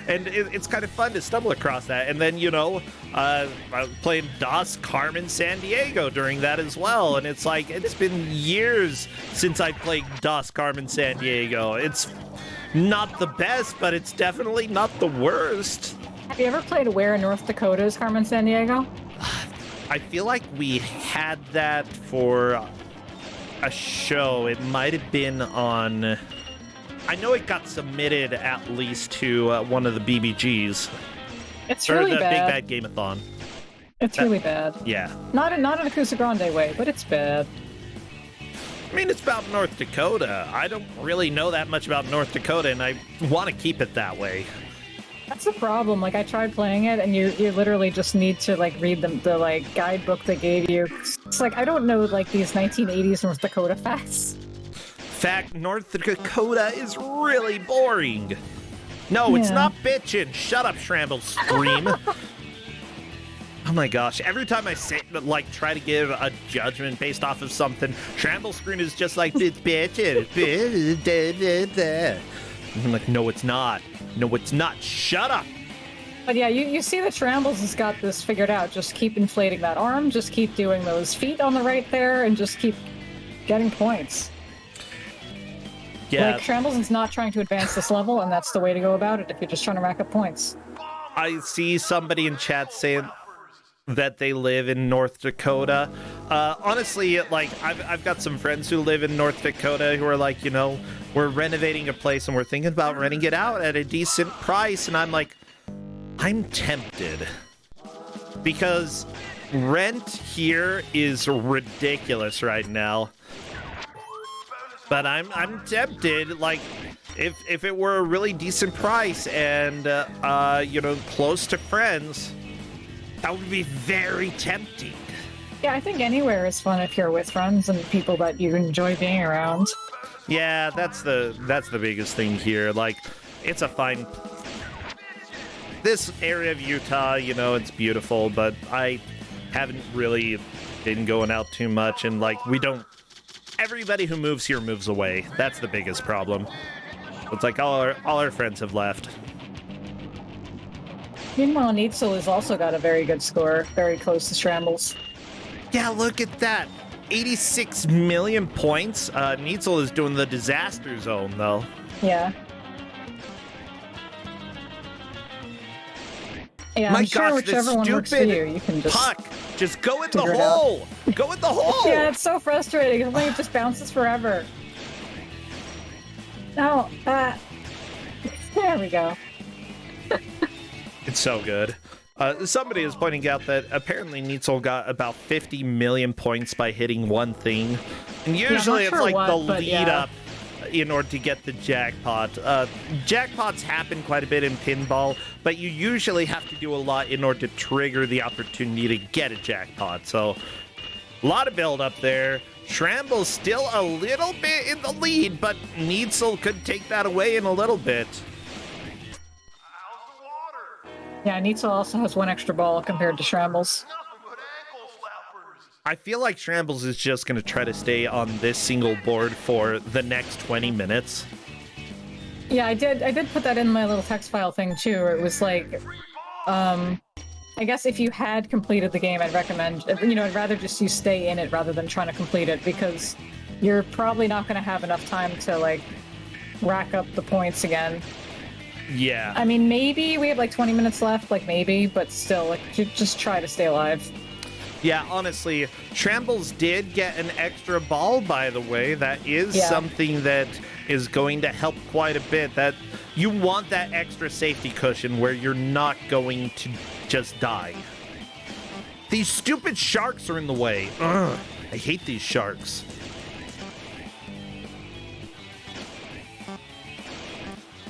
And it's kind of fun to stumble across that. And then, I played DOS Carmen San Diego during that as well. And it's like, it's been years since I played DOS Carmen San Diego. It's not the best, but it's definitely not the worst. Have you ever played Where North Dakota's Carmen San Diego? I feel like we had that for a show. It might have been on... I know it got submitted at least to one of the BBGs. It's or really the bad. Big Bad Gameathon. It's really bad. Yeah. Not in a Kusog7ande way, but it's bad. I mean, it's about North Dakota. I don't really know that much about North Dakota, and I want to keep it that way. That's the problem. Like, I tried playing it, and you literally just need to, like, read the like, guidebook they gave you. It's like, I don't know, like, these 1980s North Dakota facts. Fact, North Dakota is really boring. No, it's not bitchin'. Shut up, Shramble Scream. Oh my gosh, every time I say, like, try to give a judgment based off of something, Shramble Scream is just like, it's bitchin'. I'm like, no, it's not. No, it's not. Shut up. But yeah, you see that Shrambles has got this figured out. Just keep inflating that arm, just keep doing those feet on the right there, and just keep getting points. Yeah. Like, Shrambles is not trying to advance this level, and that's the way to go about it if you're just trying to rack up points. I see somebody in chat saying that they live in North Dakota. Honestly, like, I've got some friends who live in North Dakota who are like, we're renovating a place and we're thinking about renting it out at a decent price. And I'm like, I'm tempted. Because rent here is ridiculous right now. But I'm tempted, like, if it were a really decent price and, close to friends, that would be very tempting. Yeah, I think anywhere is fun if you're with friends and people that you enjoy being around. Yeah, that's the biggest thing here. Like, it's a fine... This area of Utah, it's beautiful, but I haven't really been going out too much, and, like, we don't... Everybody who moves here moves away. That's the biggest problem. It's like all our friends have left. Meanwhile, Neitzel has also got a very good score, very close to Shrambles. Yeah, look at that. 86 million points. Neitzel is doing the disaster zone, though. Yeah. Yeah, My I'm gosh, sure whichever one works for you, you can just puck. Just go in the figure it hole. Go in the hole. Yeah, it's so frustrating. It just bounces forever. No, there we go. It's so good. Somebody is pointing out that apparently Neitzel got about 50 million points by hitting one thing. And usually it's like the lead up in order to get the jackpot. Jackpots happen quite a bit in pinball, but you usually have to do a lot in order to trigger the opportunity to get a jackpot. So, a lot of build up there. Shramble's still a little bit in the lead, but Neitzel could take that away in a little bit. Yeah, Neitzel also has one extra ball compared to Shrambles. I feel like Shrambles is just going to try to stay on this single board for the next 20 minutes. Yeah, I did put that in my little text file thing too, where it was like, I guess if you had completed the game, I'd recommend, I'd rather just you stay in it rather than trying to complete it, because you're probably not going to have enough time to, like, rack up the points again. Yeah. I mean, maybe we have like 20 minutes left, like maybe, but still, like, just try to stay alive. Yeah, honestly, Shrambles did get an extra ball, by the way. That is something that is going to help quite a bit. That you want that extra safety cushion where you're not going to just die. These stupid sharks are in the way. Ugh, I hate these sharks.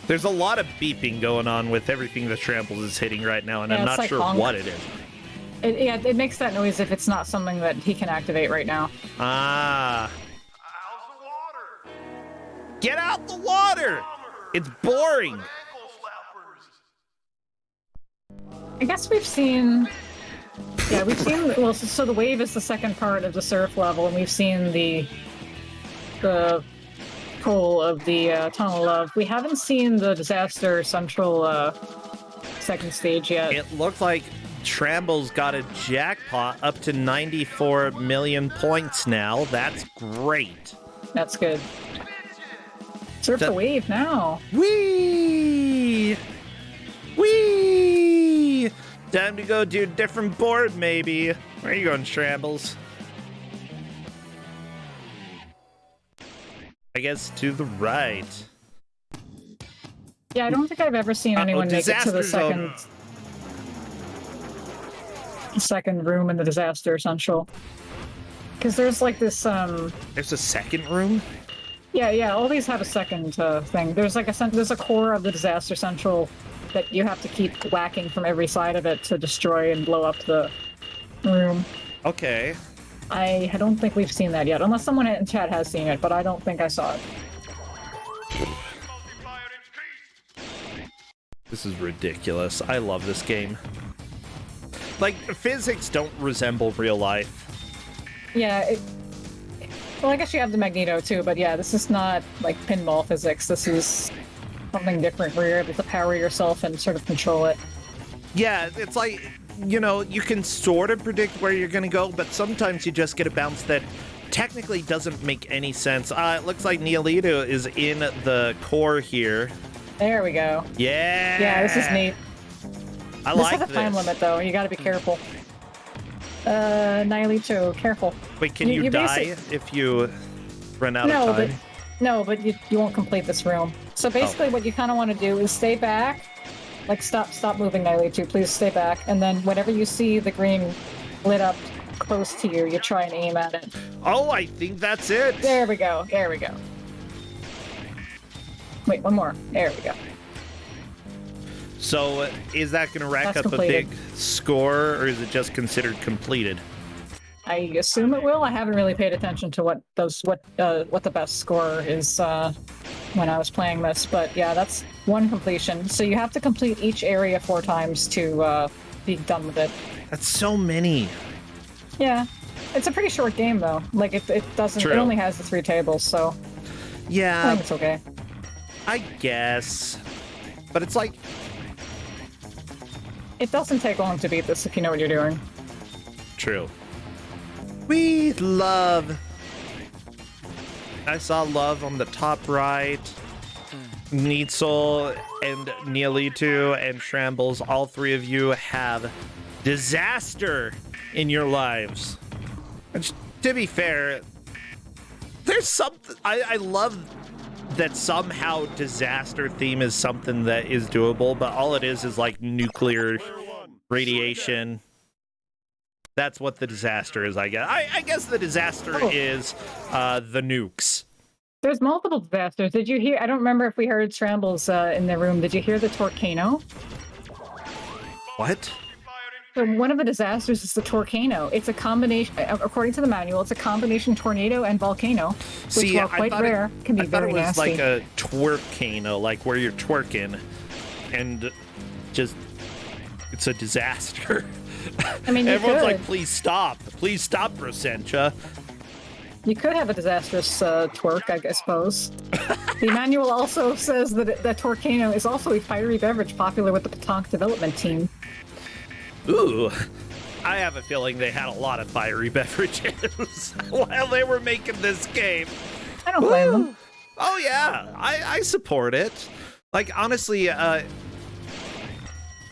There's a lot of beeping going on with everything that Shrambles is hitting right now, and I'm not sure what it is. It makes that noise if it's not something that he can activate right now. Ah. How's the water? Get out the water! It's boring. I guess we've seen... Yeah, we've seen... Well, so the wave is the second part of the surf level, and we've seen the control of the Tunnel of. We haven't seen the Disaster Central second stage yet. It looked like Tramble's got a jackpot up to 94 million points now. That's great. That's good. Surf the wave now. Whee! Whee! Time to go do a different board, maybe. Where are you going, Trambles? I guess to the right. Yeah, I don't think I've ever seen anyone make it to the second room in the Disaster Central. Because there's like this There's a second room? Yeah, all these have a second thing. There's like there's a core of the Disaster Central that you have to keep whacking from every side of it to destroy and blow up the room. Okay. I don't think we've seen that yet, unless someone in chat has seen it, but I don't think I saw it. This is ridiculous. I love this game. Like, physics don't resemble real life. Yeah, well, I guess you have the Magneto too, but yeah, this is not like pinball physics. This is something different where you're able to power yourself and sort of control it. Yeah, it's like, you know, you can sort of predict where you're going to go, but sometimes you just get a bounce that technically doesn't make any sense. It looks like Neolito is in the core here. There we go. Yeah! Yeah, this is neat. I this like has a time limit, though. You gotta be careful. Nihilito, careful. Wait, can you die if you run out of time? But you won't complete this room. So basically what you kind of want to do is stay back. Like, stop moving, Nihilito. Please stay back. And then whenever you see the green lit up close to you, you try and aim at it. Oh, I think that's it. There we go. There we go. Wait, one more. There we go. So, is that going to rack That's up completed. a big score, or is it just considered completed? I assume it will. I haven't really paid attention to what the best score is when I was playing this, but yeah, that's one completion. So you have to complete each area 4 times to be done with it. That's so many. Yeah, it's a pretty short game though. Like it doesn't. True. It only has the 3 tables, so I Yeah, think it's okay. I guess. But it's like, It doesn't take long to beat this if you know what you're doing. true. We love. I saw love on the top right. Neitzel and Neolito and Trambles, all 3 of you have disaster in your lives. And to be fair, there's something. I love that somehow disaster theme is something that is doable, but all it is like nuclear radiation. That's what the disaster is, I guess. I guess the disaster is the nukes. There's multiple disasters. Did you hear? I don't remember if we heard Trambles in the room. Did you hear the Torcano? What? So one of the disasters is the Torcano. It's a combination, according to the manual, it's a combination tornado and volcano, which, while quite rare, can be very nasty. I thought it was like a twerkano, like where you're twerking, and just, it's a disaster. I mean, everyone's like, please stop, Rosentia. You could have a disastrous twerk, I suppose. The manual also says that the Torcano is also a fiery beverage popular with the PaTaank development team. Ooh, I have a feeling they had a lot of fiery beverages while they were making this game. I don't blame them. Oh yeah, I support it. Like, honestly,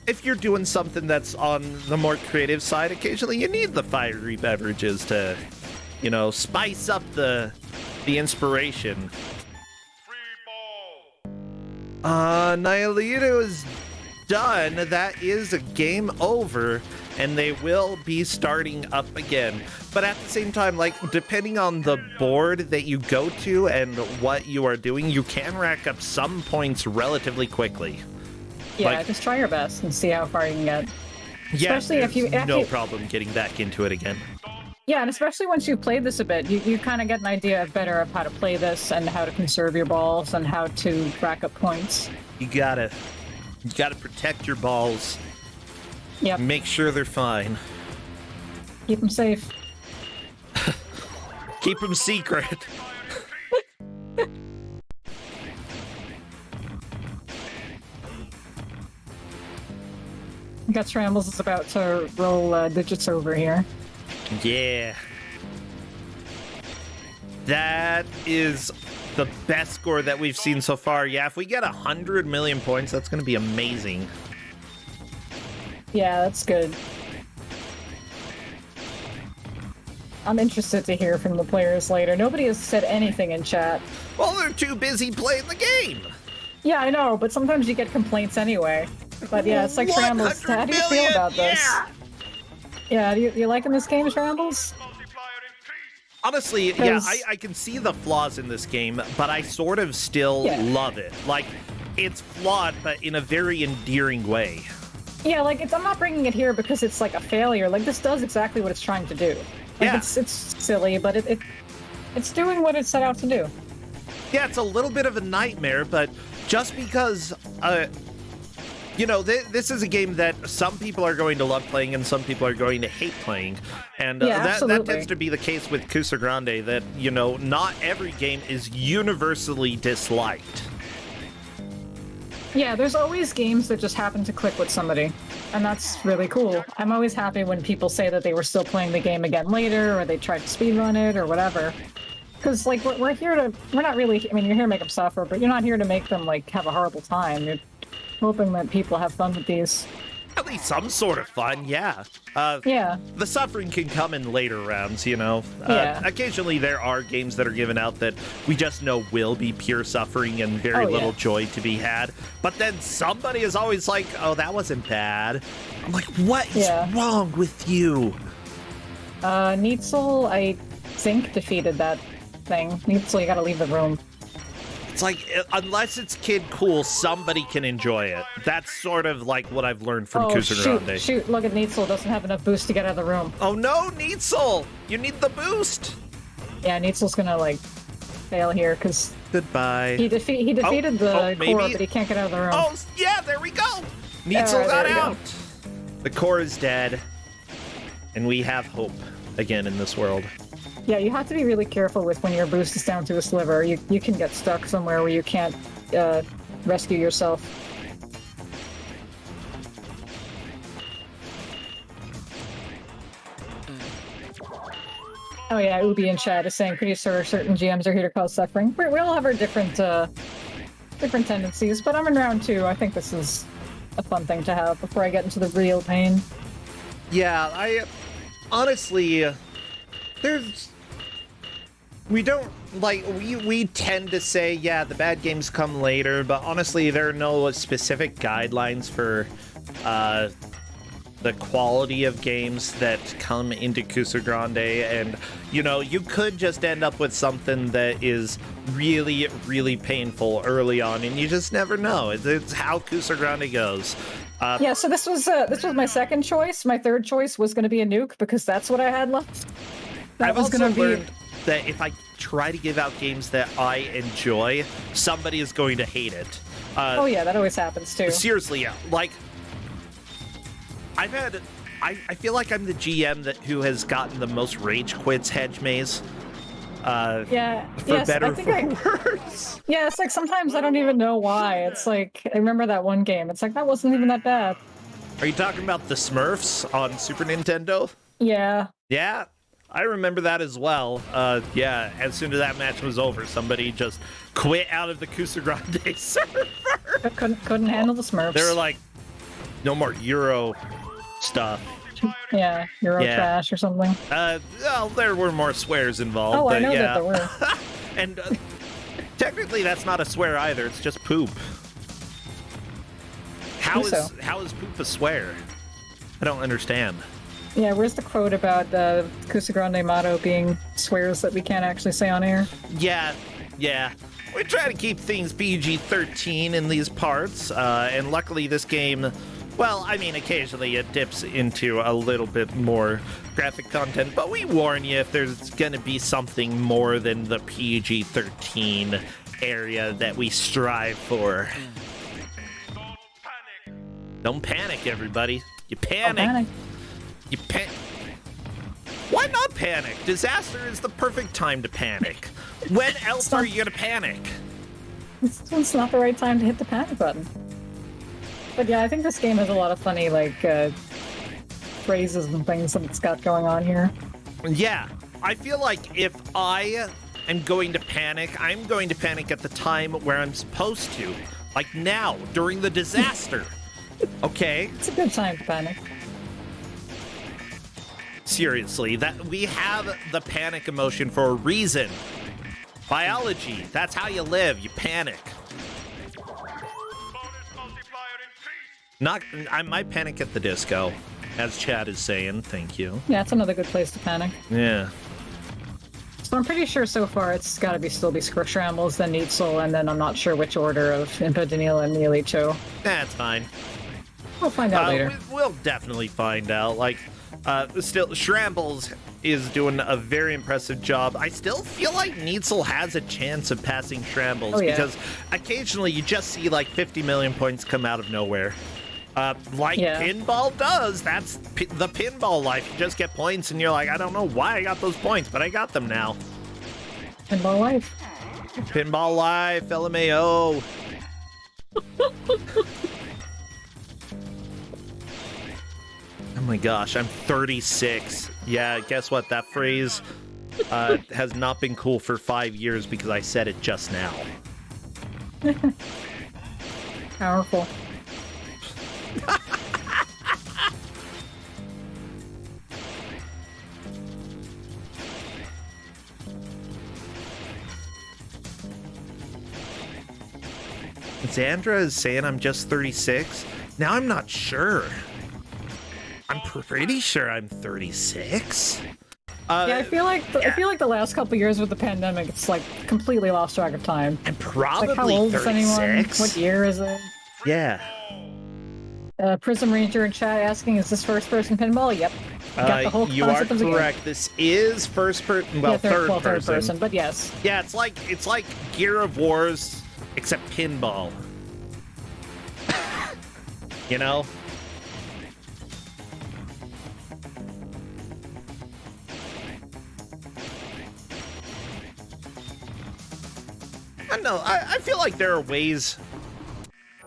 if you're doing something that's on the more creative side, occasionally you need the fiery beverages to, you know, spice up the inspiration. Nihilito is done. That is a game over, and they will be starting up again. But at the same time, like, depending on the board that you go to and what you are doing, you can rack up some points relatively quickly. Yeah, like, just try your best and see how far you can get. Yeah, especially if you no problem getting back into it again. Yeah, and especially once you've played this a bit, you kind of get an idea better of how to play this and how to conserve your balls and how to rack up points. You gotta protect your balls. Yep. Make sure they're fine. Keep them safe. Keep them secret. Guts Rambles is about to roll digits over here. Yeah. That is the best score that we've seen so far. Yeah, if we get 100 million points, that's going to be amazing. Yeah, that's good. I'm interested to hear from the players later. Nobody has said anything in chat. Well, they're too busy playing the game. Yeah, I know, but sometimes you get complaints anyway. But yeah, it's like Shambles. How do you feel about this? Yeah, you liking this game, Shambles? Honestly, yeah, I can see the flaws in this game, but I sort of still love it. Like, it's flawed, but in a very endearing way. Yeah, like, I'm not bringing it here because it's like a failure. Like, this does exactly what it's trying to do. Like, it's silly, but it's doing what it set out to do. Yeah, it's a little bit of a nightmare, but just because, you know, this is a game that some people are going to love playing and some people are going to hate playing. And that tends to be the case with Kusog7ande, that, you know, not every game is universally disliked. Yeah, there's always games that just happen to click with somebody, and that's really cool. I'm always happy when people say that they were still playing the game again later, or they tried to speedrun it, or whatever. Because, like, we're not really, I mean, you're here to make them suffer, but you're not here to make them, like, have a horrible time. You're hoping that people have fun with these. At least some sort of fun, yeah. Yeah. The suffering can come in later rounds, you know. Occasionally there are games that are given out that we just know will be pure suffering and very little joy to be had. But then somebody is always like, oh, that wasn't bad. I'm like, what is wrong with you? Neitzel, I think, defeated that thing. Neitzel, you gotta leave the room. It's like, unless it's Kid Cool, somebody can enjoy it. That's sort of like what I've learned from Kusog7ande. Shoot, look at Neitzel, doesn't have enough boost to get out of the room. Oh no, Neitzel! You need the boost! Yeah, Neitzel's gonna, like, fail here, because... Goodbye. He defeated the core, but he can't get out of the room. Oh, yeah, there we go! Neitzel got out! The core is dead, and we have hope again in this world. Yeah, you have to be really careful with when your boost is down to a sliver. You can get stuck somewhere where you can't rescue yourself. Oh yeah, Ubi in chat is saying pretty sure certain GMs are here to cause suffering. We all have our different tendencies, but I'm in round 2. I think this is a fun thing to have before I get into the real pain. Yeah, I honestly, we don't, like, we tend to say, yeah, the bad games come later, but honestly, there are no specific guidelines for the quality of games that come into Kusog7ande, and, you know, you could just end up with something that is really, really painful early on, and you just never know. It's how Kusog7ande goes. Yeah, so this was my second choice. My third choice was going to be a nuke, because that's what I had left. I've also learned that if I try to give out games that I enjoy, somebody is going to hate it. Oh yeah, that always happens too. Seriously, yeah. Like, I feel like I'm the GM who has gotten the most rage quits hedge maze. For better or for worse. Yeah, it's like sometimes I don't even know why. It's like, I remember that one game. It's like, that wasn't even that bad. Are you talking about the Smurfs on Super Nintendo? Yeah. Yeah. I remember that as well. Yeah, as soon as that match was over, somebody just quit out of the Kusog7ande server. Couldn't handle the Smurfs. They were like, no more Euro stuff. Yeah, Euro trash or something. Well, there were more swears involved. Oh, but I know yeah. that there were. And technically, that's not a swear either. It's just poop. How is poop a swear? I don't understand. Yeah, where's the quote about the Kusog7ande motto being swears that we can't actually say on air? Yeah. We try to keep things PG-13 in these parts, and luckily this game, well, I mean, occasionally it dips into a little bit more graphic content, but we warn you if there's gonna be something more than the PG-13 area that we strive for. Don't panic, everybody. You panic. Don't panic. You Why not panic? Disaster is the perfect time to panic. When else are you gonna panic? It's not the right time to hit the panic button. But yeah, I think this game has a lot of funny, like, phrases and things that it's got going on here. Yeah, I feel like if I am going to panic, I'm going to panic at the time where I'm supposed to. Like now, during the disaster. Okay? It's a good time to panic. Seriously, that we have the panic emotion for a reason. Biology, that's how you live, you panic. I might panic at the disco, as Chad is saying. Thank you. Yeah, it's another good place to panic. Yeah. So I'm pretty sure so far it's got to still be Shambles, then Neitzel, and then I'm not sure which order of Impadinil and Neelicho. That's fine. We'll find out later. We'll definitely find out. Like, still, Shrambles is doing a very impressive job. I still feel like Neitzel has a chance of passing Shrambles because occasionally you just see like 50 million points come out of nowhere. Pinball does. That's the pinball life. You just get points and you're like, I don't know why I got those points, but I got them now. Pinball life. Pinball life, LMAO. Oh my gosh, I'm 36. Yeah, guess what? That phrase has not been cool for 5 years because I said it just now. Powerful. Xandra is saying I'm just 36. Now I'm not sure. I'm pretty sure I'm 36. Yeah, I feel like the last couple years with the pandemic, it's like completely lost track of time. I'm probably like, how old 36. is anyone? What year is it? Yeah. Prism Ranger in chat asking, "Is this first-person pinball?" Yep. Got the whole you are concept of the correct. game. This is first person. Well, Yeah, third third person. person, but yes. Yeah, it's like Gear of Wars, except pinball. You know? I don't know. I feel like there are ways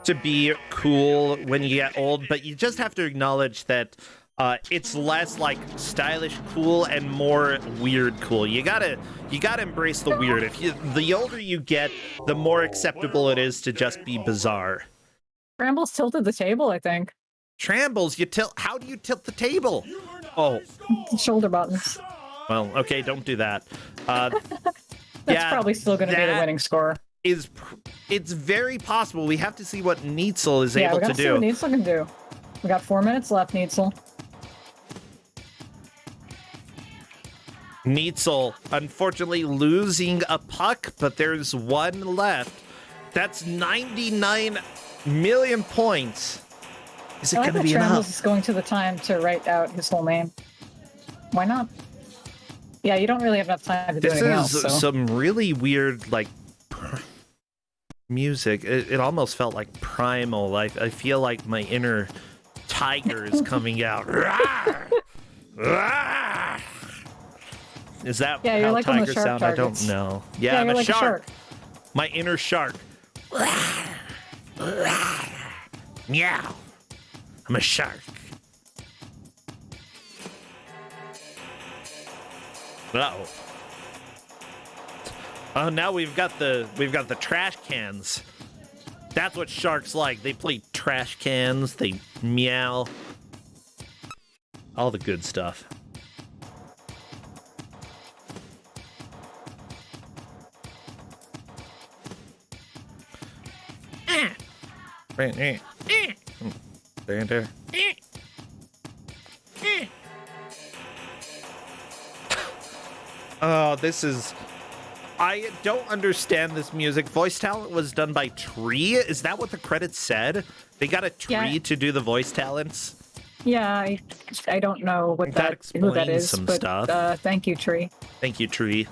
to be cool when you get old, but you just have to acknowledge that it's less like stylish cool and more weird cool. You gotta embrace the weird. The older you get, the more acceptable it is to just be bizarre. Brambles tilted the table, I think. Trambles, you tilt. How do you tilt the table? Oh, Shoulder buttons. well, okay, don't do that. That's probably still going to be the winning score. It's very possible. We have to see what Neitzel is able to do. Yeah, we got to see what Neitzel can do. We got 4 minutes left, Neitzel. Neitzel, unfortunately, losing a puck, but there's one left. That's 99 million points. Is it going to be enough? Trambles is going to the time to write out his whole name. Why not? Yeah, you don't really have enough time to do anything else. This is some really weird, like, music. It almost felt like primal. I feel like my inner tiger is coming out. Is that how like tigers sound? I don't know. Yeah, I'm you're a like shark. My inner shark. Meow. I'm a shark. Uh-oh. Oh, now we've got the trash cans. That's what sharks like. They play trash cans. They meow. All the good stuff. There. Oh, this is... I don't understand this music. Voice talent was done by Tree. Is that what the credits said? They got a tree to do the voice talents? Yeah, I don't know what who that is, some but stuff. Thank you, Tree. Thank you, Tree.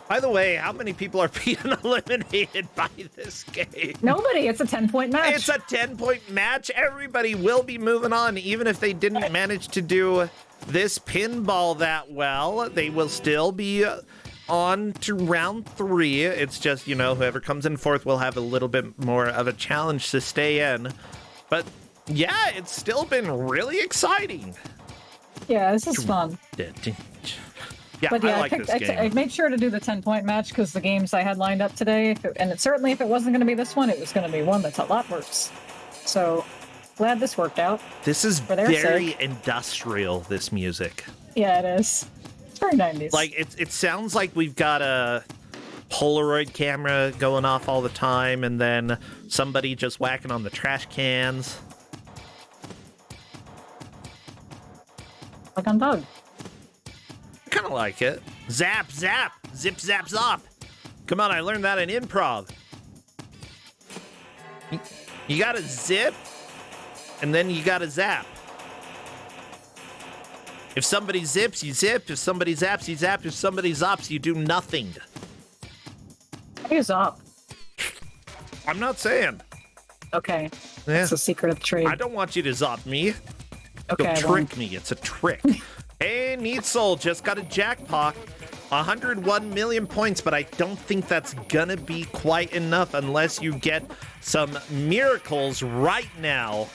By the way, how many people are being eliminated by this game? Nobody. It's a 10-point match. It's a 10-point match. Everybody will be moving on, even if they didn't manage to do this pinball that well. They will still be on to round 3. It's just, whoever comes in fourth will have a little bit more of a challenge to stay in. But yeah, it's still been really exciting. Yeah, this is fun. Yeah, But yeah, I like this game. I made sure to do the 10-point match because the games I had lined up today, certainly if it wasn't going to be this one, it was going to be one that's a lot worse. So glad this worked out. This is for their very sake. industrial, this music. Yeah, it is. It's very 90s. Like, it sounds like we've got a Polaroid camera going off all the time, and then somebody just whacking on the trash cans. Like on Doug. I kind of like it. Zap, zap, zip, zap, zop. Come on, I learned that in improv. You gotta zip, and then you gotta zap. If somebody zips, you zip. If somebody zaps, you zap. If somebody zops, you do nothing. How do you zop? I'm not saying. Okay. Yeah. That's the secret of the trade. I don't want you to zop me. Okay, You'll trick me. It's a trick. Hey, Neat Soul just got a jackpot. 101 million points, but I don't think that's gonna be quite enough unless you get some miracles right now.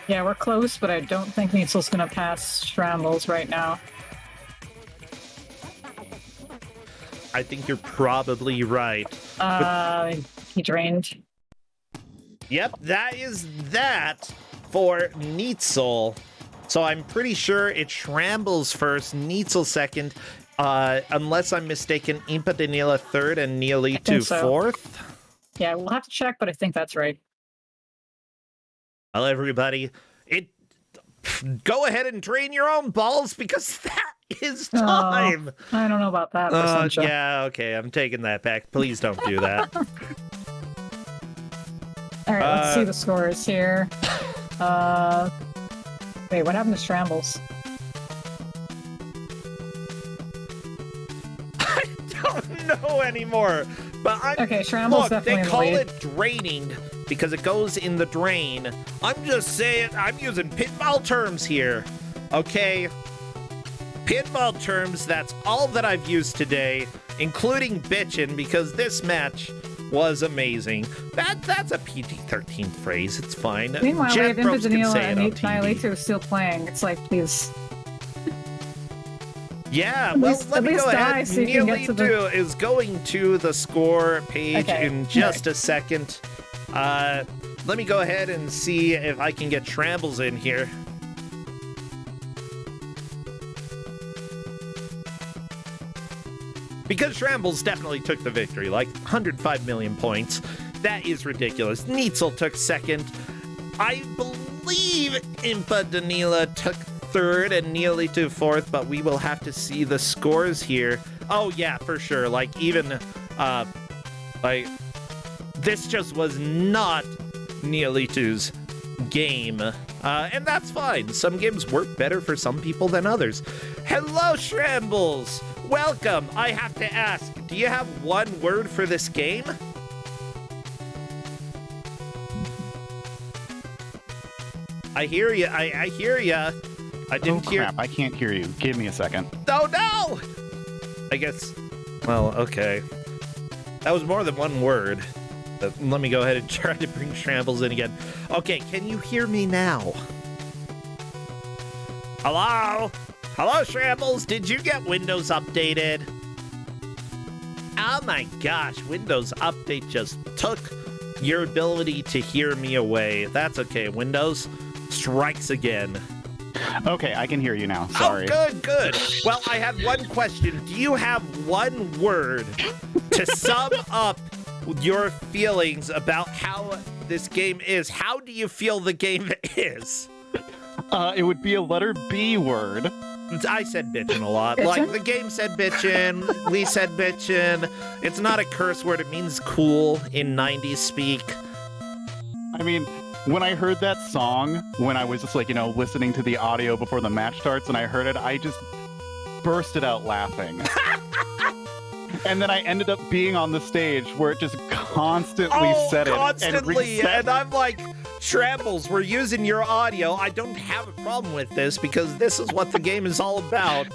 Yeah, we're close, but I don't think Neitzel's gonna pass Shrambles right now. I think you're probably right. He drained. Yep, that is that for Neitzel. So I'm pretty sure it's Shrambles first, Neitzel second, unless I'm mistaken, Impa Danila third and Neolitu fourth. Yeah, we'll have to check, but I think that's right. Well, everybody, go ahead and drain your own balls because that is time. I don't know about that. Yeah, okay, I'm taking that back. Please don't do that. All right, let's see the scores here. Wait, what happened to Shrambles? I don't know anymore. But Okay, Shrambles definitely they in the call lead. it draining because it goes in the drain. I'm just saying, I'm using pinball terms here. Okay? Pinball terms, that's all that I've used today, including bitchin', because this match was amazing. That's a PG-13 phrase. It's fine. Meanwhile, we have Jet Bros can Impa say it on and TV. Nihilator still playing. It's like, please. Yeah, At well, least- let at me least go die ahead. so you can get to the- Neolitu is going to the score page Okay, in just a second. Let me go ahead and see if I can get Shrambles in here. Because Shrambles definitely took the victory, like 105 million points. That is ridiculous. Neitzel took second. I believe Impa Danila took third and Neolitu fourth, but we will have to see the scores here. Oh yeah, for sure. Like even, this just was not Neolitu's game. And that's fine. Some games work better for some people than others. Hello, Shrambles! Welcome! I have to ask, do you have one word for this game? I hear you. I hear you. I didn't hear. Crap, I can't hear you. Give me a second. Oh, no! I guess. Well, okay. That was more than one word. But let me go ahead and try to bring Shrambles in again. Okay, can you hear me now? Hello? Hello, Shrambles? Did you get Windows updated? Oh my gosh, Windows Update just took your ability to hear me away. That's okay. Windows strikes again. Okay, I can hear you now. Sorry. Oh, good. Well, I had one question. Do you have one word to sum up your feelings about how this game is? How do you feel the game is? It would be a letter B word. I said bitchin' a lot. Bitchin'? Like, the game said bitchin', we said bitchin'. It's not a curse word. It means cool in 90s speak. I mean, when I heard that song, when I was just like, listening to the audio before the match starts and I heard it, I just bursted out laughing. And then I ended up being on the stage where it just constantly said it. Constantly. And And I'm like, Shrambles, we're using your audio. I don't have a problem with this because this is what the game is all about.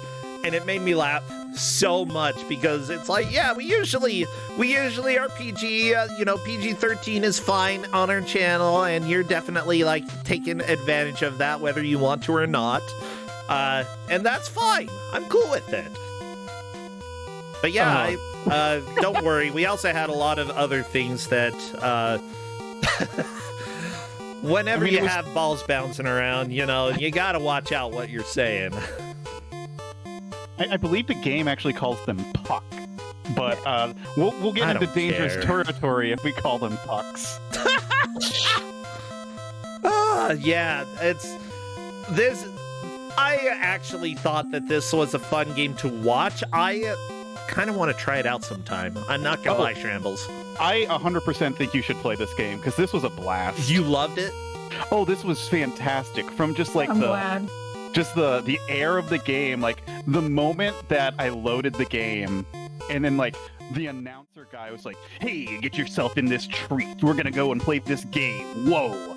and it made me laugh so much because it's like, yeah, we usually are PG, PG-13 is fine on our channel, and you're definitely like taking advantage of that whether you want to or not, and that's fine. I'm cool with it. But yeah, don't worry. We also had a lot of other things that, whenever you have balls bouncing around, you gotta watch out what you're saying. I believe the game actually calls them puck, but we'll get into dangerous territory if we call them pucks. Yeah, I actually thought that this was a fun game to watch. I kind of want to try it out sometime. I'm not gonna lie, Shambles. I 100% think you should play this game because this was a blast. You loved it? Oh, this was fantastic. From just like glad. Just the air of the game, like the moment that I loaded the game, and then like the announcer guy was like, "Hey, get yourself in this treat. We're gonna go and play this game." Whoa.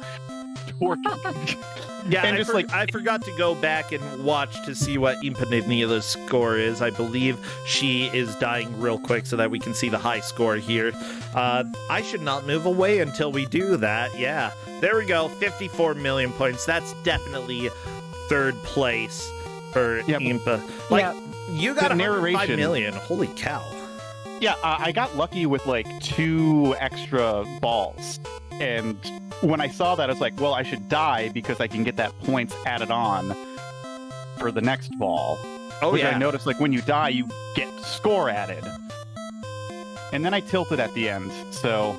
Yeah, and I forgot to go back and watch to see what Impanila's score is. I believe she is dying real quick so that we can see the high score here. I should not move away until we do that. Yeah, there we go. 54 million points. That's definitely third place for Impa. You got 105 million. Holy cow. Yeah, I got lucky with like 2 extra balls. And when I saw that, I was like, well, I should die because I can get that points added on for the next ball. Oh, which yeah. I noticed, like, when you die, you get score added. And then I tilted at the end, so...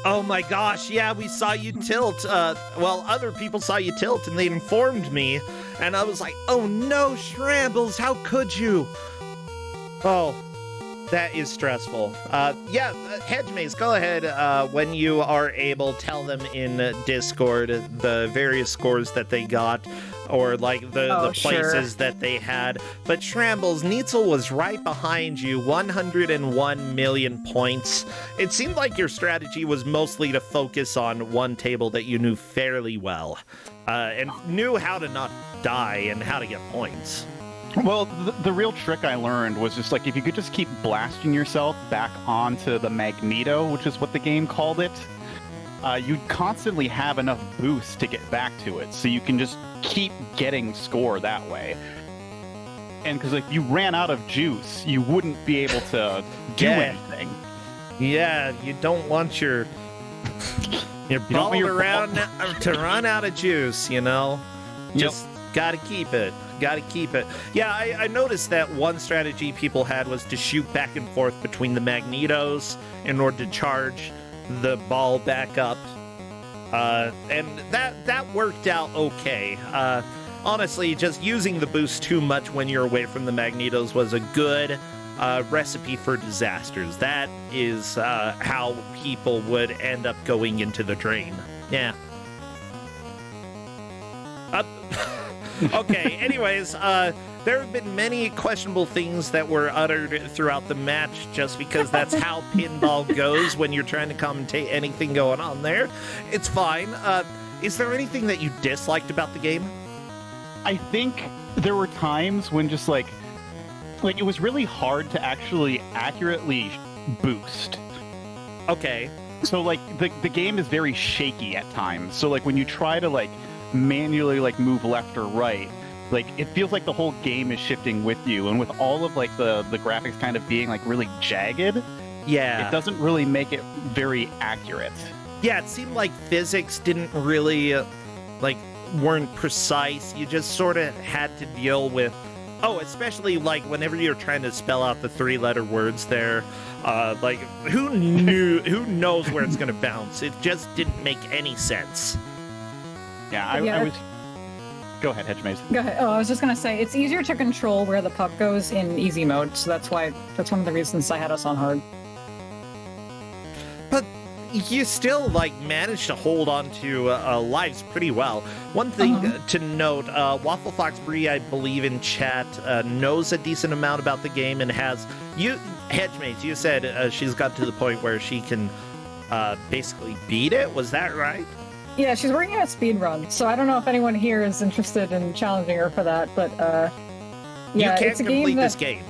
Oh my gosh, yeah, we saw you tilt. Other people saw you tilt, and they informed me. And I was like, oh no, Shrambles, how could you? Oh... That is stressful. Hedge Maze, go ahead. When you are able, tell them in Discord the various scores that they got, or like the places that they had. But Shrambles, Neitzel was right behind you, 101 million points. It seemed like your strategy was mostly to focus on one table that you knew fairly well, and knew how to not die and how to get points. Well, the real trick I learned was just like if you could just keep blasting yourself back onto the Magneto, which is what the game called it, you'd constantly have enough boost to get back to it, so you can just keep getting score that way. And because if you ran out of juice, you wouldn't be able to do anything. Yeah, you don't want your ball around to run out of juice, Just gotta keep it. Yeah, I noticed that one strategy people had was to shoot back and forth between the Magnetos in order to charge the ball back up. And that worked out okay. Honestly, just using the boost too much when you're away from the Magnetos was a good recipe for disasters. That is how people would end up going into the drain. Yeah. Okay, anyways, there have been many questionable things that were uttered throughout the match just because that's how pinball goes when you're trying to commentate anything going on there. It's fine. Is there anything that you disliked about the game? I think there were times when just like it was really hard to actually accurately boost. Okay. So like the game is very shaky at times. So like when you try to like manually like move left or right, like it feels like the whole game is shifting with you, and with all of like the graphics kind of being like really jagged, it doesn't really make it very accurate. Yeah, it seemed like physics didn't really weren't precise. You just sort of had to deal with especially like whenever you're trying to spell out the 3-letter words there, like who knows where it's gonna bounce. It just didn't make any sense. Yeah, I was... Go ahead, Hedge Maze. Go ahead. Oh, I was just going to say, it's easier to control where the puck goes in easy mode, so that's one of the reasons I had us on hard. But you still, managed to hold on to lives pretty well. One thing to note, Waffle Fox Brie, I believe in chat, knows a decent amount about the game and has... Hedge Maze, you said she's got to the point where she can basically beat it? Was that right? Yeah, she's working at speedrun, so I don't know if anyone here is interested in challenging her for that, but Yeah, you can't it's a complete game this that, game.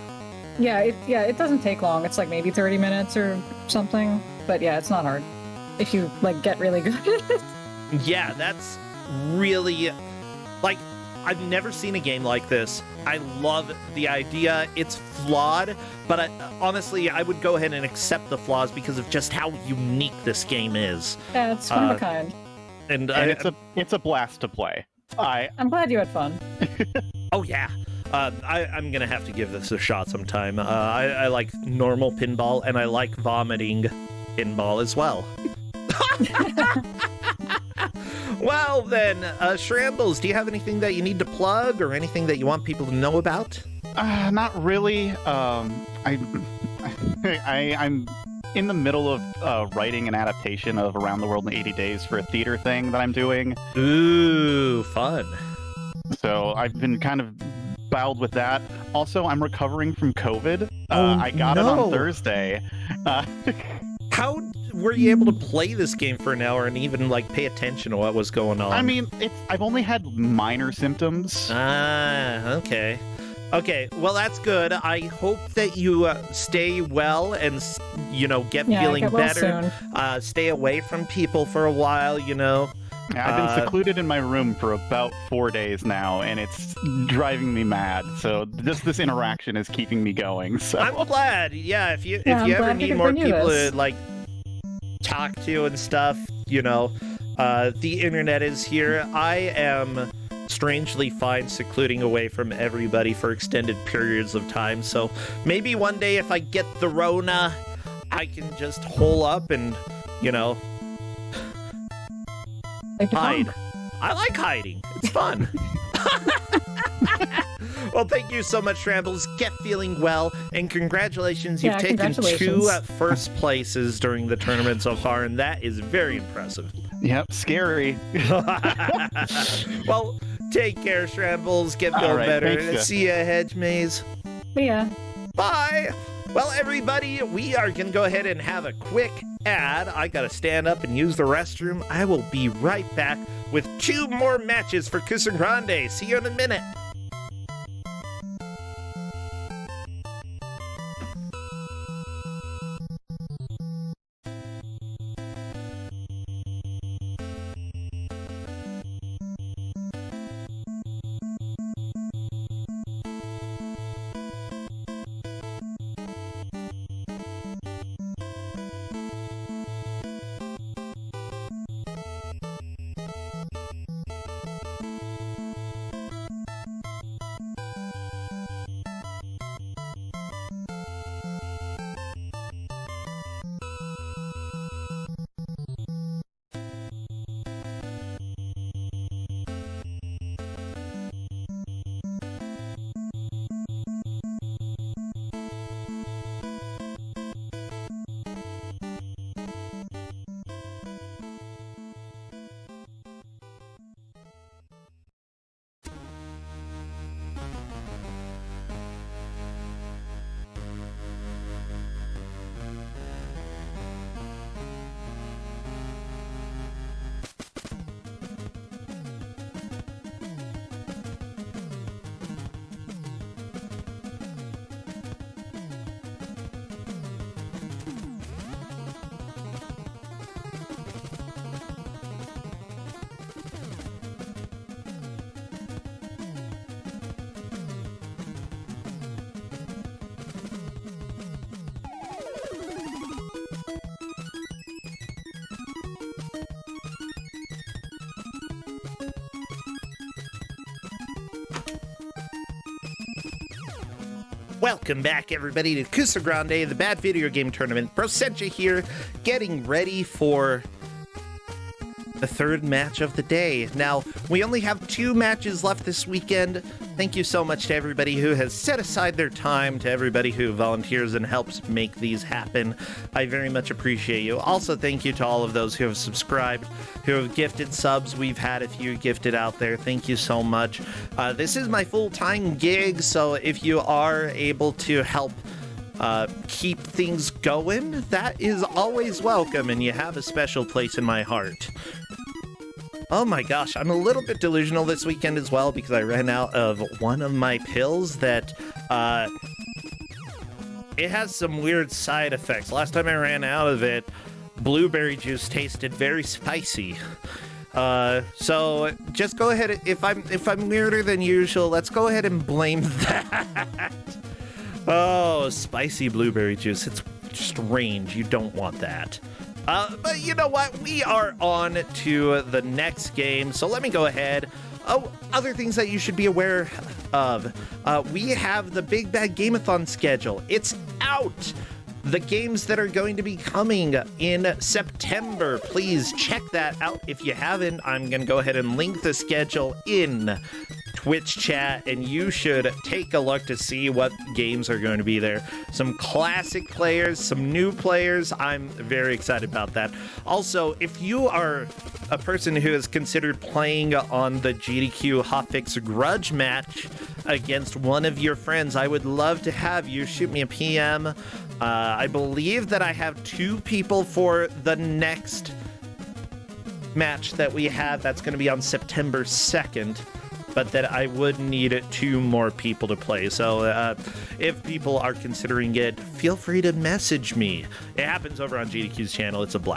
yeah, it doesn't take long. It's like maybe 30 minutes or something. But yeah, it's not hard if you like get really good at it. Yeah, that's really like I've never seen a game like this. I love the idea. It's flawed, but honestly, I would go ahead and accept the flaws because of just how unique this game is. Yeah, it's one of a kind. And it's a blast to play. I'm glad you had fun. Oh yeah. I'm gonna have to give this a shot sometime. I like normal pinball, and I like vomiting pinball as well. Well then, Shrambles, do you have anything that you need to plug or anything that you want people to know about? Not really. I'm in the middle of writing an adaptation of Around the World in 80 Days for a theater thing that I'm doing. Ooh, fun. So I've been kind of bowled with that. Also, I'm recovering from COVID. I got it on Thursday. How were you able to play this game for an hour and even like pay attention to what was going on? I mean, I've only had minor symptoms. Okay. Okay, well that's good. I hope that you stay well and get feeling better. Stay away from people for a while. I've been secluded in my room for about 4 days now, and it's driving me mad. So this interaction is keeping me going. So I'm glad. Yeah, if you ever need more people to like talk to and stuff, the internet is here. I am strangely fine secluding away from everybody for extended periods of time. So maybe one day if I get the Rona, I can just hole up and hide. I like hiding. It's fun. Well, thank you so much, Shrambles. Get feeling well, and congratulations. You've taken 2 first places during the tournament so far, and that is very impressive. Yep, scary. Well, take care, Shrambles. Get feeling better. Thanks, see ya, Hedge Maze. See ya. Bye. Well, everybody, we are going to go ahead and have a quick ad. I got to stand up and use the restroom. I will be right back with 2 more matches for Kusog7ande. See you in a minute. Welcome back, everybody, to Kusog7ande, the Bad Video Game Tournament. Prosencha here, getting ready for the 3rd match of the day. Now, we only have 2 matches left this weekend. Thank you so much to everybody who has set aside their time, to everybody who volunteers and helps make these happen. I very much appreciate you. Also, thank you to all of those who have subscribed, who have gifted subs. We've had a few gifted out there. Thank you so much. This is my full-time gig, so if you are able to help keep things going, that is always welcome, and you have a special place in my heart. Oh my gosh, I'm a little bit delusional this weekend as well because I ran out of one of my pills that, it has some weird side effects. Last time I ran out of it, blueberry juice tasted very spicy. So just go ahead. If I'm weirder than usual, let's go ahead and blame that. Oh, spicy blueberry juice. It's strange. You don't want that. But you know what? We are on to the next game. So let me go ahead. Oh, other things that you should be aware of. We have the Big Bad Gameathon schedule. It's out. The games that are going to be coming in September. Please check that out if you haven't. I'm going to go ahead and link the schedule in Twitch chat, and you should take a look to see what games are going to be there. Some classic players, some new players. I'm very excited about that. Also, if you are a person who has considered playing on the GDQ Hotfix Grudge match against one of your friends, I would love to have you shoot me a PM. I believe that I have 2 people for the next match that we have. That's going to be on September 2nd. But that I would need 2 more people to play. So if people are considering it, feel free to message me. It happens over on GDQ's channel. It's a blast.